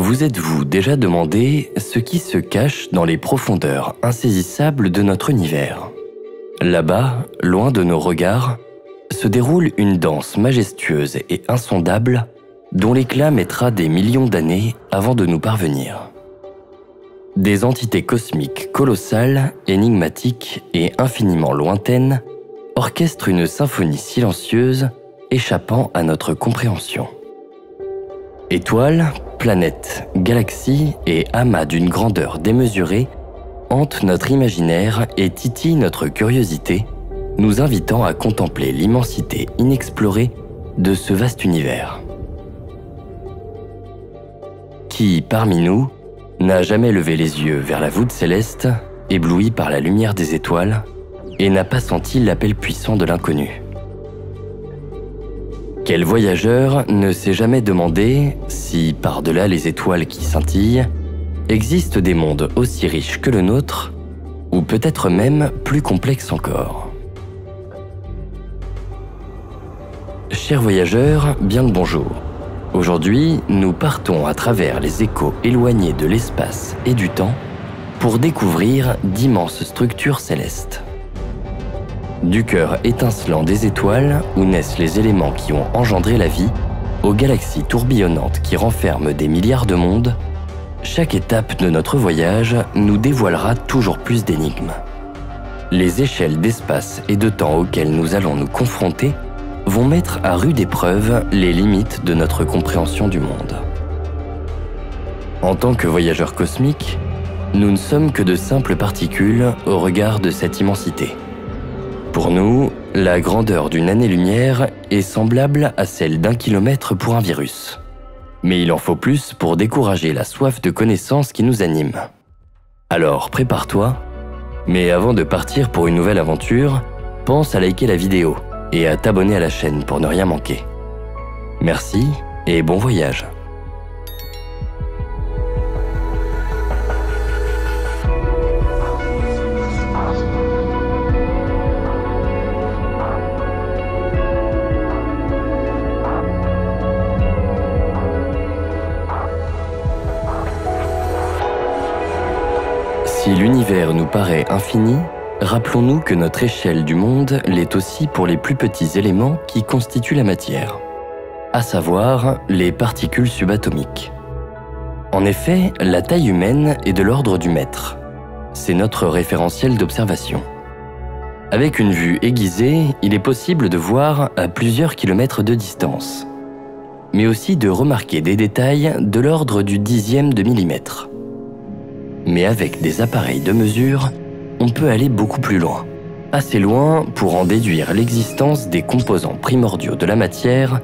Vous êtes-vous déjà demandé ce qui se cache dans les profondeurs insaisissables de notre univers? Là-bas, loin de nos regards, se déroule une danse majestueuse et insondable dont l'éclat mettra des millions d'années avant de nous parvenir. Des entités cosmiques colossales, énigmatiques et infiniment lointaines orchestrent une symphonie silencieuse échappant à notre compréhension. Étoiles, planètes, galaxies et amas d'une grandeur démesurée hantent notre imaginaire et titillent notre curiosité, nous invitant à contempler l'immensité inexplorée de ce vaste univers. Qui, parmi nous, n'a jamais levé les yeux vers la voûte céleste, ébloui par la lumière des étoiles, et n'a pas senti l'appel puissant de l'inconnu? Quel voyageur ne s'est jamais demandé si, par-delà les étoiles qui scintillent, existent des mondes aussi riches que le nôtre, ou peut-être même plus complexes encore? Chers voyageurs, bien le bonjour. Aujourd'hui, nous partons à travers les échos éloignés de l'espace et du temps pour découvrir d'immenses structures célestes. Du cœur étincelant des étoiles où naissent les éléments qui ont engendré la vie, aux galaxies tourbillonnantes qui renferment des milliards de mondes, chaque étape de notre voyage nous dévoilera toujours plus d'énigmes. Les échelles d'espace et de temps auxquelles nous allons nous confronter vont mettre à rude épreuve les limites de notre compréhension du monde. En tant que voyageurs cosmiques, nous ne sommes que de simples particules au regard de cette immensité. Pour nous, la grandeur d'une année-lumière est semblable à celle d'1 kilomètre pour un virus. Mais il en faut plus pour décourager la soif de connaissance qui nous anime. Alors prépare-toi, mais avant de partir pour une nouvelle aventure, pense à liker la vidéo et à t'abonner à la chaîne pour ne rien manquer. Merci et bon voyage. Si l'univers nous paraît infini, rappelons-nous que notre échelle du monde l'est aussi pour les plus petits éléments qui constituent la matière, à savoir les particules subatomiques. En effet, la taille humaine est de l'ordre du mètre. C'est notre référentiel d'observation. Avec une vue aiguisée, il est possible de voir à plusieurs kilomètres de distance, mais aussi de remarquer des détails de l'ordre du dixième de millimètre. Mais avec des appareils de mesure, on peut aller beaucoup plus loin. Assez loin pour en déduire l'existence des composants primordiaux de la matière,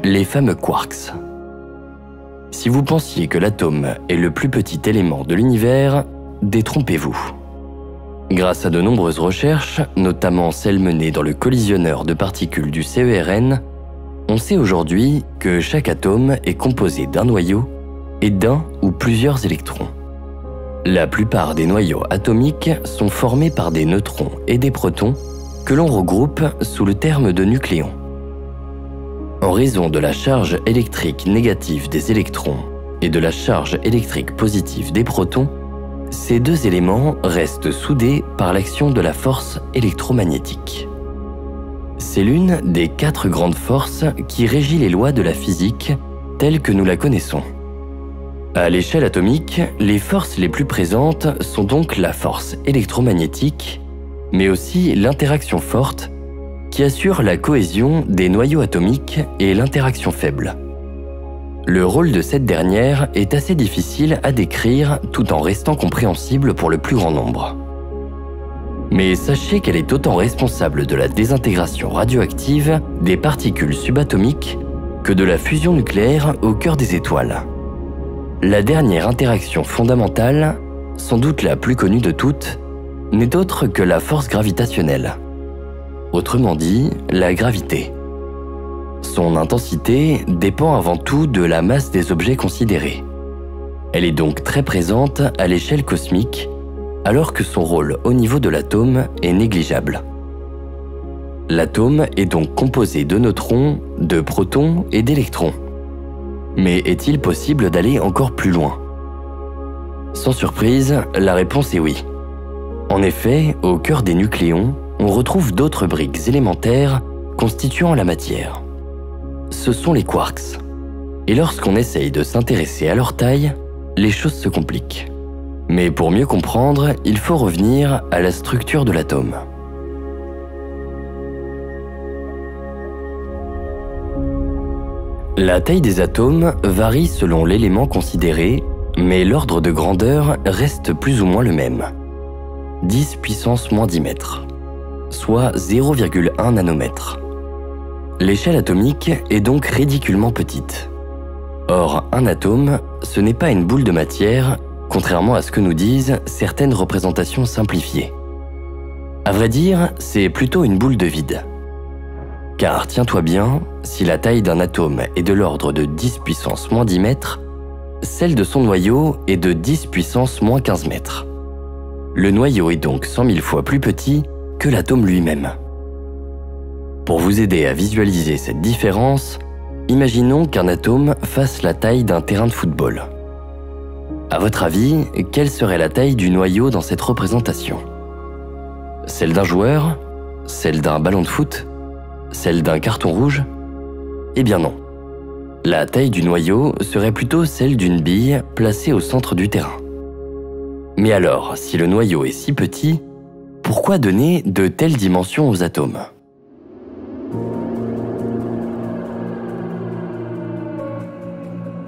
les fameux quarks. Si vous pensiez que l'atome est le plus petit élément de l'univers, détrompez-vous. Grâce à de nombreuses recherches, notamment celles menées dans le collisionneur de particules du CERN, on sait aujourd'hui que chaque atome est composé d'un noyau et d'un ou plusieurs électrons. La plupart des noyaux atomiques sont formés par des neutrons et des protons que l'on regroupe sous le terme de nucléons. En raison de la charge électrique négative des électrons et de la charge électrique positive des protons, ces deux éléments restent soudés par l'action de la force électromagnétique. C'est l'une des 4 grandes forces qui régit les lois de la physique telles que nous la connaissons. À l'échelle atomique, les forces les plus présentes sont donc la force électromagnétique, mais aussi l'interaction forte qui assure la cohésion des noyaux atomiques et l'interaction faible. Le rôle de cette dernière est assez difficile à décrire tout en restant compréhensible pour le plus grand nombre. Mais sachez qu'elle est autant responsable de la désintégration radioactive des particules subatomiques que de la fusion nucléaire au cœur des étoiles. La dernière interaction fondamentale, sans doute la plus connue de toutes, n'est autre que la force gravitationnelle. Autrement dit, la gravité. Son intensité dépend avant tout de la masse des objets considérés. Elle est donc très présente à l'échelle cosmique, alors que son rôle au niveau de l'atome est négligeable. L'atome est donc composé de neutrons, de protons et d'électrons. Mais est-il possible d'aller encore plus loin? Sans surprise, la réponse est oui. En effet, au cœur des nucléons, on retrouve d'autres briques élémentaires constituant la matière. Ce sont les quarks. Et lorsqu'on essaye de s'intéresser à leur taille, les choses se compliquent. Mais pour mieux comprendre, il faut revenir à la structure de l'atome. La taille des atomes varie selon l'élément considéré, mais l'ordre de grandeur reste plus ou moins le même. 10 puissance moins 10 mètres, soit 0,1 nanomètre. L'échelle atomique est donc ridiculement petite. Or, un atome, ce n'est pas une boule de matière, contrairement à ce que nous disent certaines représentations simplifiées. À vrai dire, c'est plutôt une boule de vide. Car tiens-toi bien, si la taille d'un atome est de l'ordre de 10 puissance moins 10 mètres, celle de son noyau est de 10 puissance moins 15 mètres. Le noyau est donc 100 000 fois plus petit que l'atome lui-même. Pour vous aider à visualiser cette différence, imaginons qu'un atome fasse la taille d'un terrain de football. À votre avis, quelle serait la taille du noyau dans cette représentation? Celle d'un joueur? Celle d'un ballon de foot? Celle d'un carton rouge? Eh bien non. La taille du noyau serait plutôt celle d'une bille placée au centre du terrain. Mais alors, si le noyau est si petit, pourquoi donner de telles dimensions aux atomes?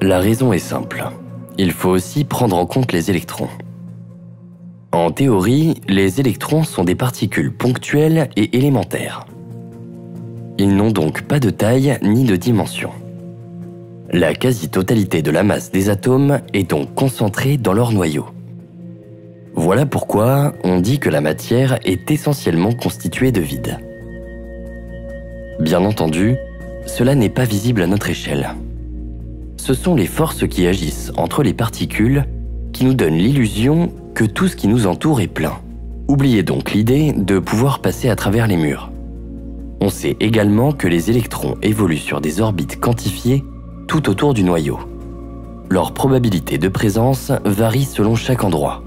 La raison est simple. Il faut aussi prendre en compte les électrons. En théorie, les électrons sont des particules ponctuelles et élémentaires. Ils n'ont donc pas de taille ni de dimension. La quasi-totalité de la masse des atomes est donc concentrée dans leur noyau. Voilà pourquoi on dit que la matière est essentiellement constituée de vide. Bien entendu, cela n'est pas visible à notre échelle. Ce sont les forces qui agissent entre les particules qui nous donnent l'illusion que tout ce qui nous entoure est plein. Oubliez donc l'idée de pouvoir passer à travers les murs. On sait également que les électrons évoluent sur des orbites quantifiées tout autour du noyau. Leur probabilité de présence varie selon chaque endroit.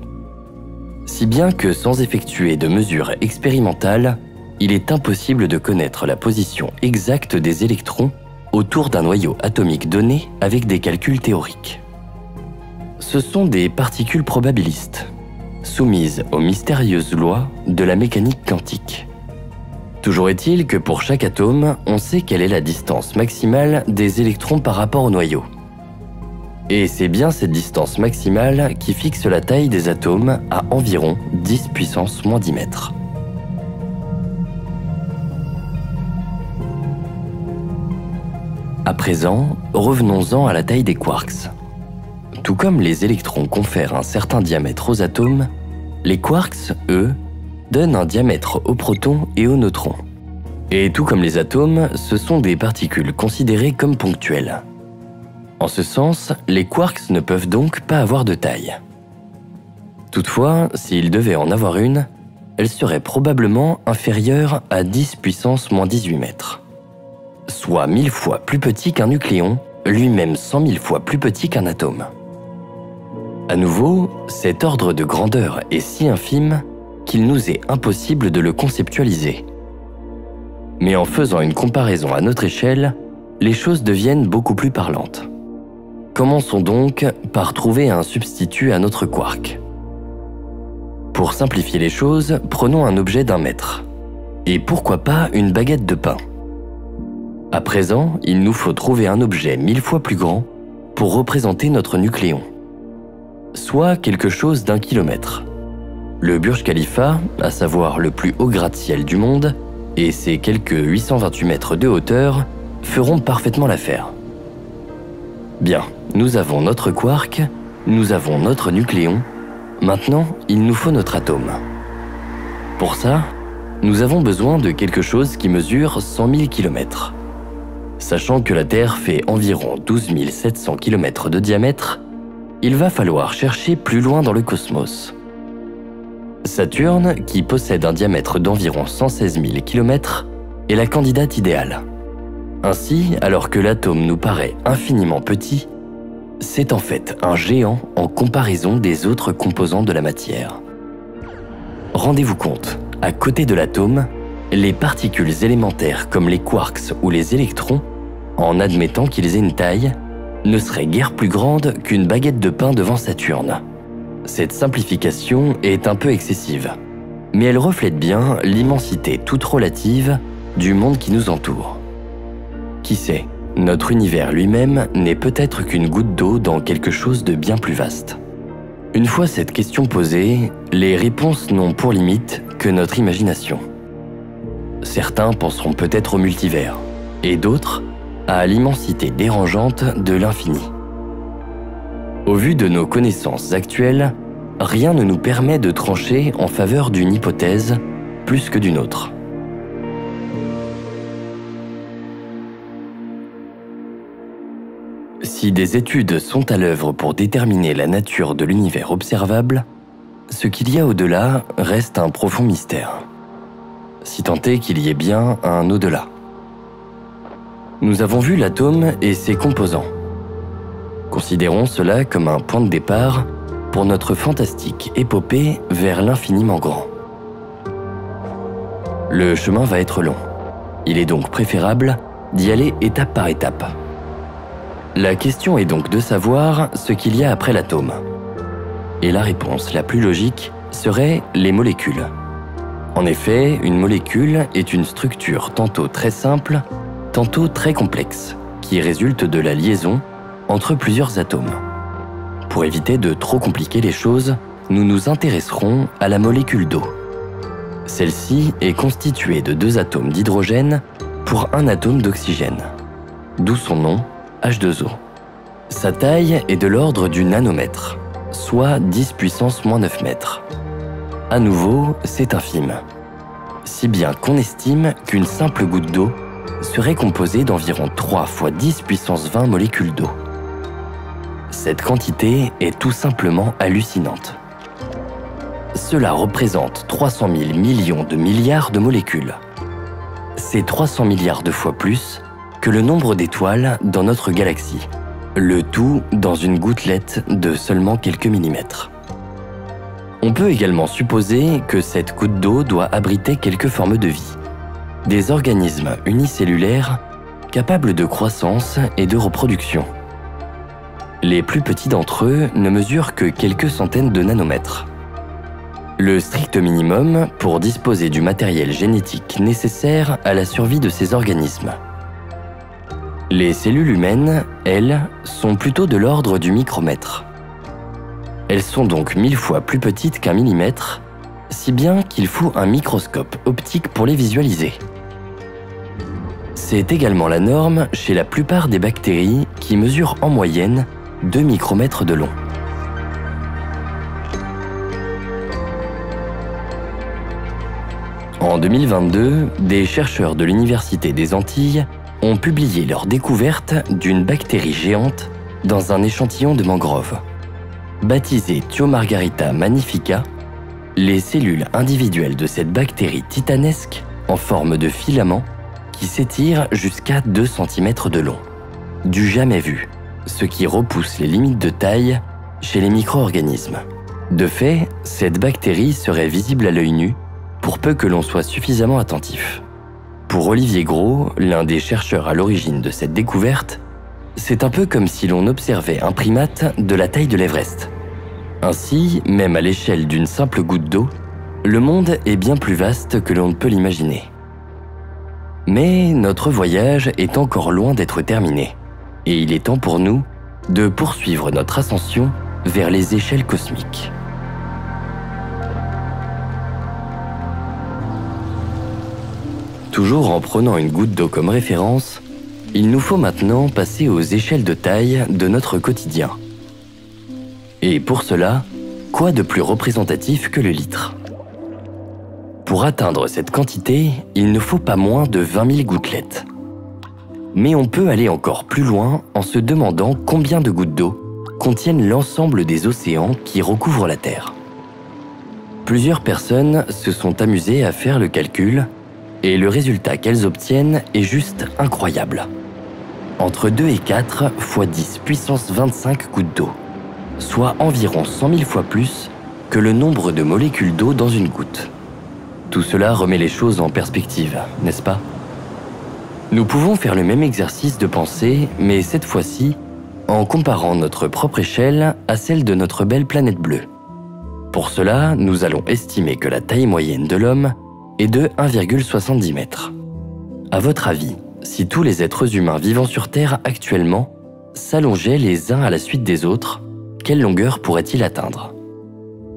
Si bien que sans effectuer de mesures expérimentales, il est impossible de connaître la position exacte des électrons autour d'un noyau atomique donné avec des calculs théoriques. Ce sont des particules probabilistes, soumises aux mystérieuses lois de la mécanique quantique. Toujours est-il que pour chaque atome, on sait quelle est la distance maximale des électrons par rapport au noyau. Et c'est bien cette distance maximale qui fixe la taille des atomes à environ 10 puissance moins 10 mètres. À présent, revenons-en à la taille des quarks. Tout comme les électrons confèrent un certain diamètre aux atomes, les quarks, eux, donnent un diamètre aux protons et aux neutrons. Et tout comme les atomes, ce sont des particules considérées comme ponctuelles. En ce sens, les quarks ne peuvent donc pas avoir de taille. Toutefois, s'ils devaient en avoir une, elle serait probablement inférieure à 10 puissance moins 18 mètres. Soit 1000 fois plus petit qu'un nucléon, lui-même 100 000 fois plus petit qu'un atome. À nouveau, cet ordre de grandeur est si infime qu'il nous est impossible de le conceptualiser. Mais en faisant une comparaison à notre échelle, les choses deviennent beaucoup plus parlantes. Commençons donc par trouver un substitut à notre quark. Pour simplifier les choses, prenons un objet d'1 mètre. Et pourquoi pas une baguette de pain? À présent, il nous faut trouver un objet 1000 fois plus grand pour représenter notre nucléon, soit quelque chose d'1 kilomètre. Le Burj Khalifa, à savoir le plus haut gratte-ciel du monde, et ses quelques 828 mètres de hauteur, feront parfaitement l'affaire. Bien, nous avons notre quark, nous avons notre nucléon, maintenant il nous faut notre atome. Pour ça, nous avons besoin de quelque chose qui mesure 100 000 km. Sachant que la Terre fait environ 12 700 km de diamètre, il va falloir chercher plus loin dans le cosmos. Saturne, qui possède un diamètre d'environ 116 000 km, est la candidate idéale. Ainsi, alors que l'atome nous paraît infiniment petit, c'est en fait un géant en comparaison des autres composants de la matière. Rendez-vous compte, à côté de l'atome, les particules élémentaires comme les quarks ou les électrons, en admettant qu'ils aient une taille, ne seraient guère plus grandes qu'une baguette de pain devant Saturne. Cette simplification est un peu excessive, mais elle reflète bien l'immensité toute relative du monde qui nous entoure. Qui sait, notre univers lui-même n'est peut-être qu'une goutte d'eau dans quelque chose de bien plus vaste. Une fois cette question posée, les réponses n'ont pour limite que notre imagination. Certains penseront peut-être au multivers, et d'autres à l'immensité dérangeante de l'infini. Au vu de nos connaissances actuelles, rien ne nous permet de trancher en faveur d'une hypothèse plus que d'une autre. Si des études sont à l'œuvre pour déterminer la nature de l'univers observable, ce qu'il y a au-delà reste un profond mystère. Si tant est qu'il y ait bien un au-delà. Nous avons vu l'atome et ses composants. Considérons cela comme un point de départ pour notre fantastique épopée vers l'infiniment grand. Le chemin va être long. Il est donc préférable d'y aller étape par étape. La question est donc de savoir ce qu'il y a après l'atome. Et la réponse la plus logique serait les molécules. En effet, une molécule est une structure tantôt très simple, tantôt très complexe, qui résulte de la liaison entre plusieurs atomes. Pour éviter de trop compliquer les choses, nous nous intéresserons à la molécule d'eau. Celle-ci est constituée de 2 atomes d'hydrogène pour un atome d'oxygène, d'où son nom H2O. Sa taille est de l'ordre du nanomètre, soit 10 puissance moins 9 mètres. À nouveau, c'est infime, si bien qu'on estime qu'une simple goutte d'eau serait composée d'environ 3 fois 10 puissance 20 molécules d'eau. Cette quantité est tout simplement hallucinante. Cela représente 300 000 millions de milliards de molécules. C'est 300 milliards de fois plus que le nombre d'étoiles dans notre galaxie, le tout dans une gouttelette de seulement quelques millimètres. On peut également supposer que cette goutte d'eau doit abriter quelques formes de vie, des organismes unicellulaires capables de croissance et de reproduction. Les plus petits d'entre eux ne mesurent que quelques centaines de nanomètres. Le strict minimum pour disposer du matériel génétique nécessaire à la survie de ces organismes. Les cellules humaines, elles, sont plutôt de l'ordre du micromètre. Elles sont donc 1000 fois plus petites qu'un millimètre, si bien qu'il faut un microscope optique pour les visualiser. C'est également la norme chez la plupart des bactéries qui mesurent en moyenne 2 micromètres de long. En 2022, des chercheurs de l'Université des Antilles ont publié leur découverte d'une bactérie géante dans un échantillon de mangrove. Baptisée Thiomargarita magnifica, les cellules individuelles de cette bactérie titanesque en forme de filament qui s'étire jusqu'à 2 cm de long. Du jamais vu, ce qui repousse les limites de taille chez les micro-organismes. De fait, cette bactérie serait visible à l'œil nu pour peu que l'on soit suffisamment attentif. Pour Olivier Gros, l'un des chercheurs à l'origine de cette découverte, c'est un peu comme si l'on observait un primate de la taille de l'Everest. Ainsi, même à l'échelle d'une simple goutte d'eau, le monde est bien plus vaste que l'on ne peut l'imaginer. Mais notre voyage est encore loin d'être terminé, et il est temps pour nous de poursuivre notre ascension vers les échelles cosmiques. Toujours en prenant une goutte d'eau comme référence, il nous faut maintenant passer aux échelles de taille de notre quotidien. Et pour cela, quoi de plus représentatif que le litre? Pour atteindre cette quantité, il ne faut pas moins de 20 000 gouttelettes. Mais on peut aller encore plus loin en se demandant combien de gouttes d'eau contiennent l'ensemble des océans qui recouvrent la Terre. Plusieurs personnes se sont amusées à faire le calcul et le résultat qu'elles obtiennent est juste incroyable. Entre 2 et 4 fois 10 puissance 25 gouttes d'eau, soit environ 100 000 fois plus que le nombre de molécules d'eau dans une goutte. Tout cela remet les choses en perspective, n'est-ce pas? Nous pouvons faire le même exercice de pensée, mais cette fois-ci, en comparant notre propre échelle à celle de notre belle planète bleue. Pour cela, nous allons estimer que la taille moyenne de l'homme est de 1,70 m. À votre avis, si tous les êtres humains vivant sur Terre actuellement s'allongeaient les uns à la suite des autres, quelle longueur pourrait-il atteindre?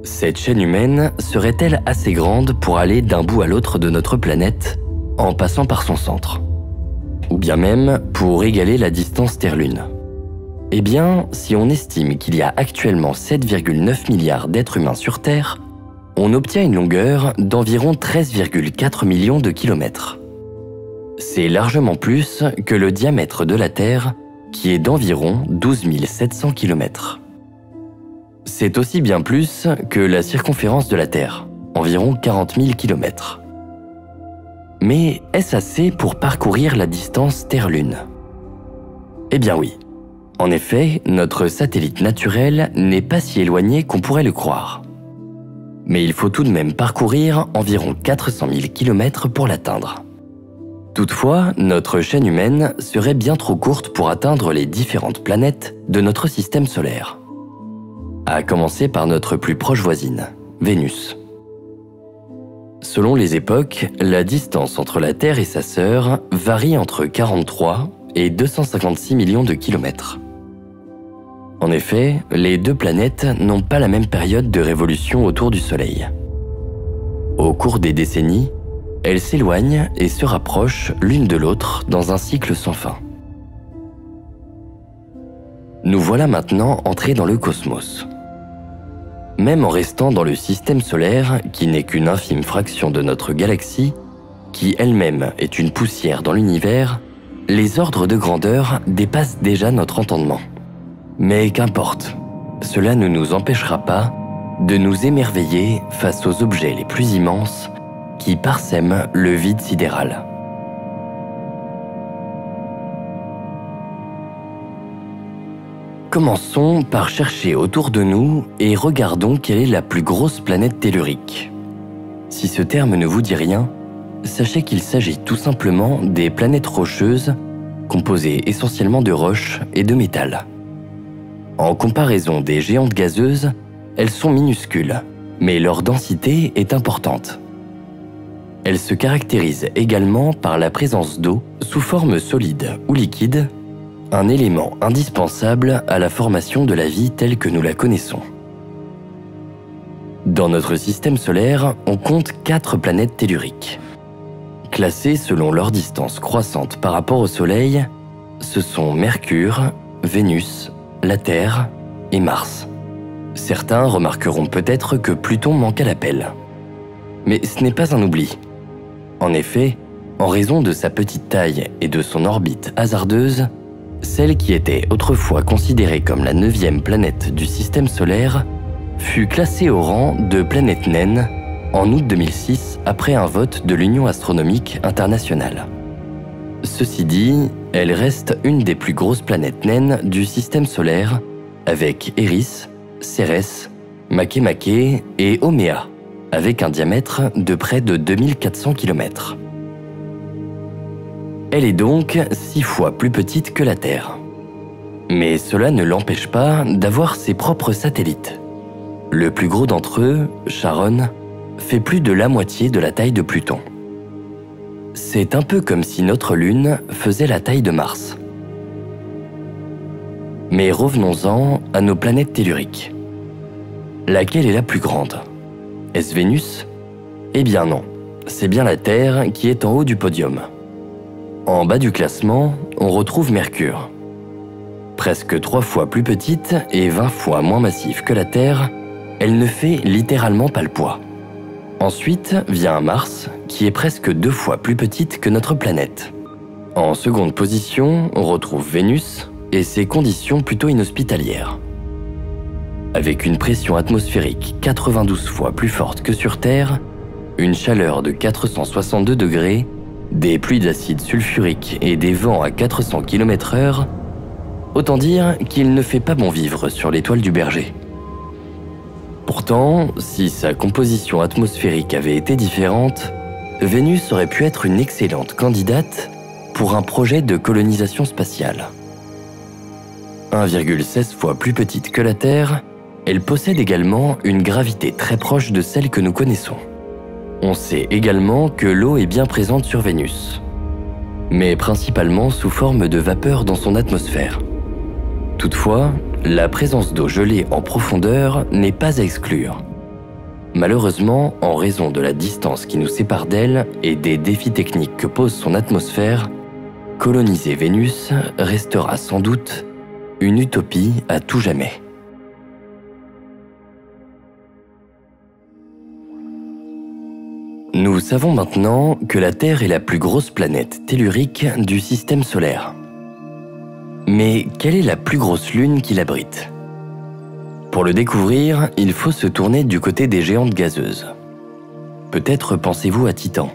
Cette chaîne humaine serait-elle assez grande pour aller d'un bout à l'autre de notre planète en passant par son centre? Ou bien même pour égaler la distance Terre-Lune? Eh bien, si on estime qu'il y a actuellement 7,9 milliards d'êtres humains sur Terre, on obtient une longueur d'environ 13,4 millions de kilomètres. C'est largement plus que le diamètre de la Terre, qui est d'environ 12 700 kilomètres. C'est aussi bien plus que la circonférence de la Terre, environ 40 000 kilomètres. Mais est-ce assez pour parcourir la distance Terre-Lune? Eh bien oui. En effet, notre satellite naturel n'est pas si éloigné qu'on pourrait le croire. Mais il faut tout de même parcourir environ 400 000 km pour l'atteindre. Toutefois, notre chaîne humaine serait bien trop courte pour atteindre les différentes planètes de notre système solaire. À commencer par notre plus proche voisine, Vénus. Selon les époques, la distance entre la Terre et sa sœur varie entre 43 et 256 millions de kilomètres. En effet, les deux planètes n'ont pas la même période de révolution autour du Soleil. Au cours des décennies, elles s'éloignent et se rapprochent l'une de l'autre dans un cycle sans fin. Nous voilà maintenant entrés dans le cosmos. Même en restant dans le système solaire, qui n'est qu'une infime fraction de notre galaxie, qui elle-même est une poussière dans l'univers, les ordres de grandeur dépassent déjà notre entendement. Mais qu'importe, cela ne nous empêchera pas de nous émerveiller face aux objets les plus immenses qui parsèment le vide sidéral. Commençons par chercher autour de nous et regardons quelle est la plus grosse planète tellurique. Si ce terme ne vous dit rien, sachez qu'il s'agit tout simplement des planètes rocheuses composées essentiellement de roches et de métal. En comparaison des géantes gazeuses, elles sont minuscules, mais leur densité est importante. Elles se caractérisent également par la présence d'eau sous forme solide ou liquide, un élément indispensable à la formation de la vie telle que nous la connaissons. Dans notre système solaire, on compte 4 planètes telluriques. Classées selon leur distance croissante par rapport au Soleil, ce sont Mercure, Vénus, la Terre et Mars. Certains remarqueront peut-être que Pluton manque à l'appel. Mais ce n'est pas un oubli. En effet, en raison de sa petite taille et de son orbite hasardeuse, celle qui était autrefois considérée comme la 9e planète du système solaire fut classée au rang de planète naine en août 2006 après un vote de l'Union astronomique internationale. Ceci dit, elle reste une des plus grosses planètes naines du système solaire avec Eris, Cérès, Makemake et Oméa, avec un diamètre de près de 2400 km. Elle est donc 6 fois plus petite que la Terre. Mais cela ne l'empêche pas d'avoir ses propres satellites. Le plus gros d'entre eux, Charon, fait plus de la moitié de la taille de Pluton. C'est un peu comme si notre Lune faisait la taille de Mars. Mais revenons-en à nos planètes telluriques. Laquelle est la plus grande? Est-ce Vénus? Eh bien non, c'est bien la Terre qui est en haut du podium. En bas du classement, on retrouve Mercure. Presque 3 fois plus petite et 20 fois moins massive que la Terre, elle ne fait littéralement pas le poids. Ensuite vient Mars, qui est presque 2 fois plus petite que notre planète. En seconde position, on retrouve Vénus et ses conditions plutôt inhospitalières. Avec une pression atmosphérique 92 fois plus forte que sur Terre, une chaleur de 462 degrés, des pluies d'acide sulfurique et des vents à 400 km/h, autant dire qu'il ne fait pas bon vivre sur l'étoile du Berger. Pourtant, si sa composition atmosphérique avait été différente, Vénus aurait pu être une excellente candidate pour un projet de colonisation spatiale. 1,16 fois plus petite que la Terre, elle possède également une gravité très proche de celle que nous connaissons. On sait également que l'eau est bien présente sur Vénus, mais principalement sous forme de vapeur dans son atmosphère. Toutefois, la présence d'eau gelée en profondeur n'est pas à exclure. Malheureusement, en raison de la distance qui nous sépare d'elle et des défis techniques que pose son atmosphère, coloniser Vénus restera sans doute une utopie à tout jamais. Nous savons maintenant que la Terre est la plus grosse planète tellurique du système solaire. Mais quelle est la plus grosse lune qui l'abrite ? Pour le découvrir, il faut se tourner du côté des géantes gazeuses. Peut-être pensez-vous à Titan,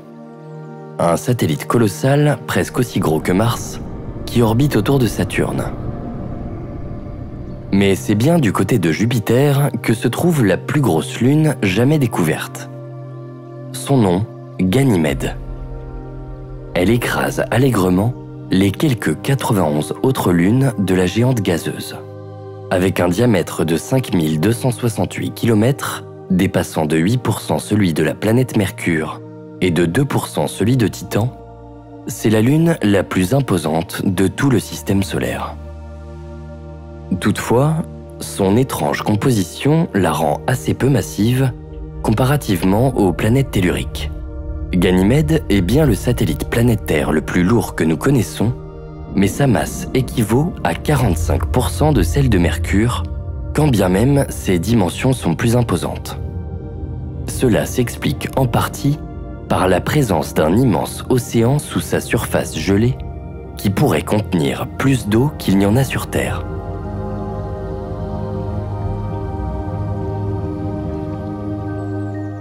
un satellite colossal presque aussi gros que Mars qui orbite autour de Saturne. Mais c'est bien du côté de Jupiter que se trouve la plus grosse lune jamais découverte. Son nom, Ganymède. Elle écrase allègrement les quelques 91 autres lunes de la géante gazeuse. Avec un diamètre de 5268 km, dépassant de 8% celui de la planète Mercure et de 2% celui de Titan, c'est la lune la plus imposante de tout le système solaire. Toutefois, son étrange composition la rend assez peu massive comparativement aux planètes telluriques. Ganymède est bien le satellite planétaire le plus lourd que nous connaissons, mais sa masse équivaut à 45% de celle de Mercure, quand bien même ses dimensions sont plus imposantes. Cela s'explique en partie par la présence d'un immense océan sous sa surface gelée qui pourrait contenir plus d'eau qu'il n'y en a sur Terre.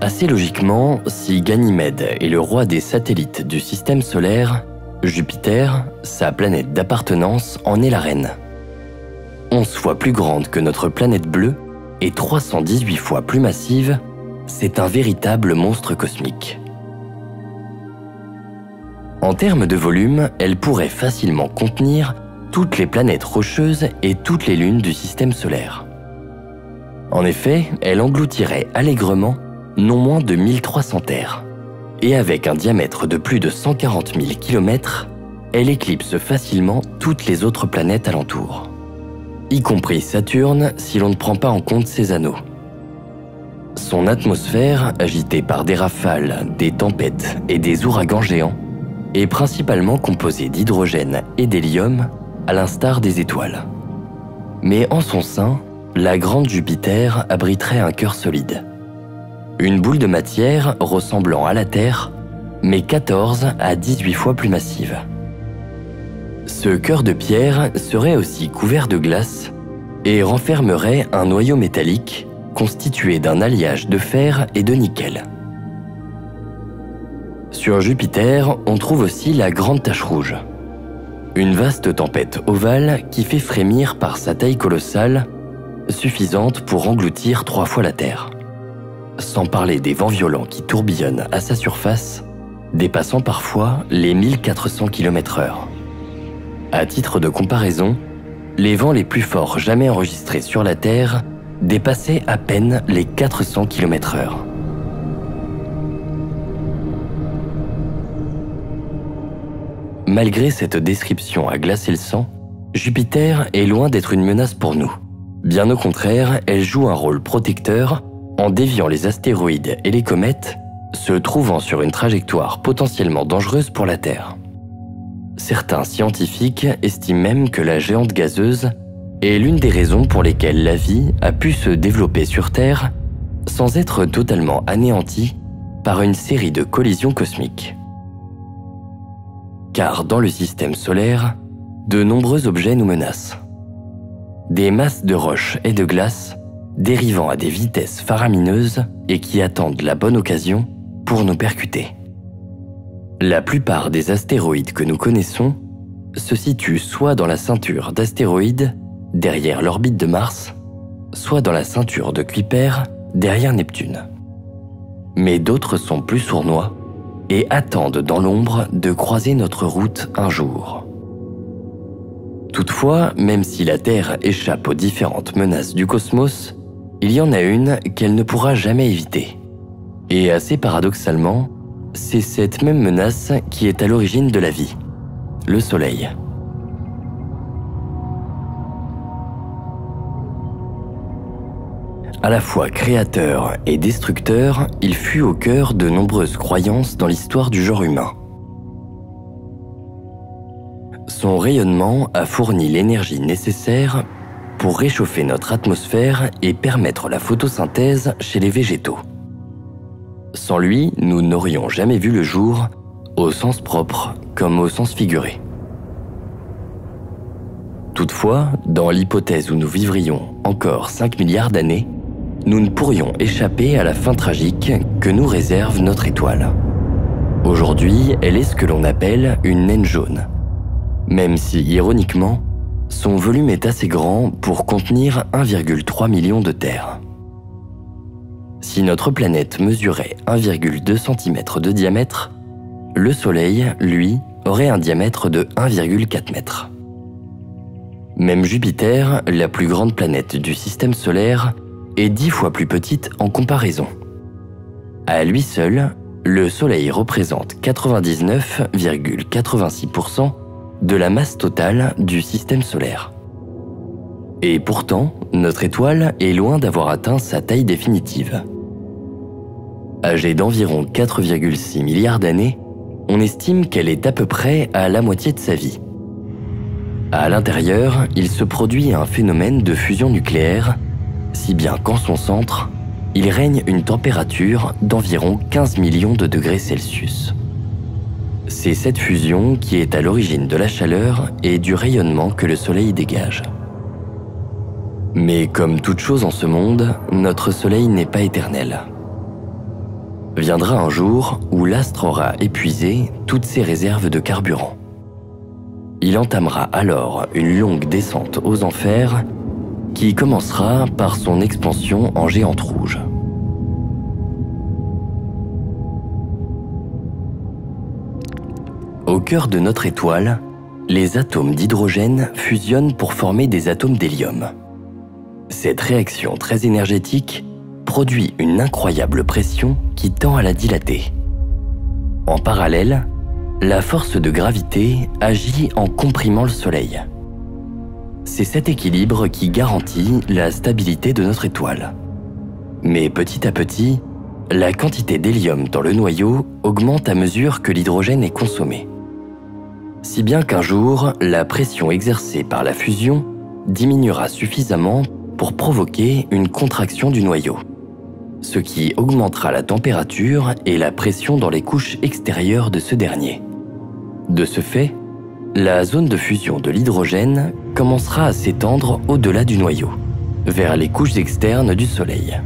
Assez logiquement, si Ganymède est le roi des satellites du système solaire, Jupiter, sa planète d'appartenance, en est la reine. 11 fois plus grande que notre planète bleue et 318 fois plus massive, c'est un véritable monstre cosmique. En termes de volume, elle pourrait facilement contenir toutes les planètes rocheuses et toutes les lunes du système solaire. En effet, elle engloutirait allègrement non moins de 1300 terres. Et avec un diamètre de plus de 140 000 km, elle éclipse facilement toutes les autres planètes alentour, y compris Saturne si l'on ne prend pas en compte ses anneaux. Son atmosphère, agitée par des rafales, des tempêtes et des ouragans géants, est principalement composée d'hydrogène et d'hélium, à l'instar des étoiles. Mais en son sein, la grande Jupiter abriterait un cœur solide. Une boule de matière ressemblant à la Terre, mais 14 à 18 fois plus massive. Ce cœur de pierre serait aussi couvert de glace et renfermerait un noyau métallique constitué d'un alliage de fer et de nickel. Sur Jupiter, on trouve aussi la Grande Tache Rouge, une vaste tempête ovale qui fait frémir par sa taille colossale, suffisante pour engloutir 3 fois la Terre. Sans parler des vents violents qui tourbillonnent à sa surface, dépassant parfois les 1400 km/h. À titre de comparaison, les vents les plus forts jamais enregistrés sur la Terre dépassaient à peine les 400 km/h. Malgré cette description à glacer le sang, Jupiter est loin d'être une menace pour nous. Bien au contraire, elle joue un rôle protecteur en déviant les astéroïdes et les comètes, se trouvant sur une trajectoire potentiellement dangereuse pour la Terre. Certains scientifiques estiment même que la géante gazeuse est l'une des raisons pour lesquelles la vie a pu se développer sur Terre sans être totalement anéantie par une série de collisions cosmiques. Car dans le système solaire, de nombreux objets nous menacent. Des masses de roches et de glace dérivant à des vitesses faramineuses et qui attendent la bonne occasion pour nous percuter. La plupart des astéroïdes que nous connaissons se situent soit dans la ceinture d'astéroïdes, derrière l'orbite de Mars, soit dans la ceinture de Kuiper, derrière Neptune. Mais d'autres sont plus sournois et attendent dans l'ombre de croiser notre route un jour. Toutefois, même si la Terre échappe aux différentes menaces du cosmos, il y en a une qu'elle ne pourra jamais éviter. Et assez paradoxalement, c'est cette même menace qui est à l'origine de la vie, le Soleil. À la fois créateur et destructeur, il fut au cœur de nombreuses croyances dans l'histoire du genre humain. Son rayonnement a fourni l'énergie nécessaire pour réchauffer notre atmosphère et permettre la photosynthèse chez les végétaux. Sans lui, nous n'aurions jamais vu le jour, au sens propre comme au sens figuré. Toutefois, dans l'hypothèse où nous vivrions encore 5 milliards d'années, nous ne pourrions échapper à la fin tragique que nous réserve notre étoile. Aujourd'hui, elle est ce que l'on appelle une naine jaune. Même si, ironiquement, son volume est assez grand pour contenir 1,3 million de terres. Si notre planète mesurait 1,2 cm de diamètre, le Soleil, lui, aurait un diamètre de 1,4 m. Même Jupiter, la plus grande planète du système solaire, est 10 fois plus petite en comparaison. À lui seul, le Soleil représente 99,86% de la masse totale du système solaire. Et pourtant, notre étoile est loin d'avoir atteint sa taille définitive. Âgée d'environ 4,6 milliards d'années, on estime qu'elle est à peu près à la moitié de sa vie. À l'intérieur, il se produit un phénomène de fusion nucléaire, si bien qu'en son centre, il règne une température d'environ 15 millions de degrés Celsius. C'est cette fusion qui est à l'origine de la chaleur et du rayonnement que le Soleil dégage. Mais comme toute chose en ce monde, notre Soleil n'est pas éternel. Viendra un jour où l'astre aura épuisé toutes ses réserves de carburant. Il entamera alors une longue descente aux enfers qui commencera par son expansion en géante rouge. Au cœur de notre étoile, les atomes d'hydrogène fusionnent pour former des atomes d'hélium. Cette réaction très énergétique produit une incroyable pression qui tend à la dilater. En parallèle, la force de gravité agit en comprimant le Soleil. C'est cet équilibre qui garantit la stabilité de notre étoile. Mais petit à petit, la quantité d'hélium dans le noyau augmente à mesure que l'hydrogène est consommé. Si bien qu'un jour, la pression exercée par la fusion diminuera suffisamment pour provoquer une contraction du noyau, ce qui augmentera la température et la pression dans les couches extérieures de ce dernier. De ce fait, la zone de fusion de l'hydrogène commencera à s'étendre au-delà du noyau, vers les couches externes du Soleil.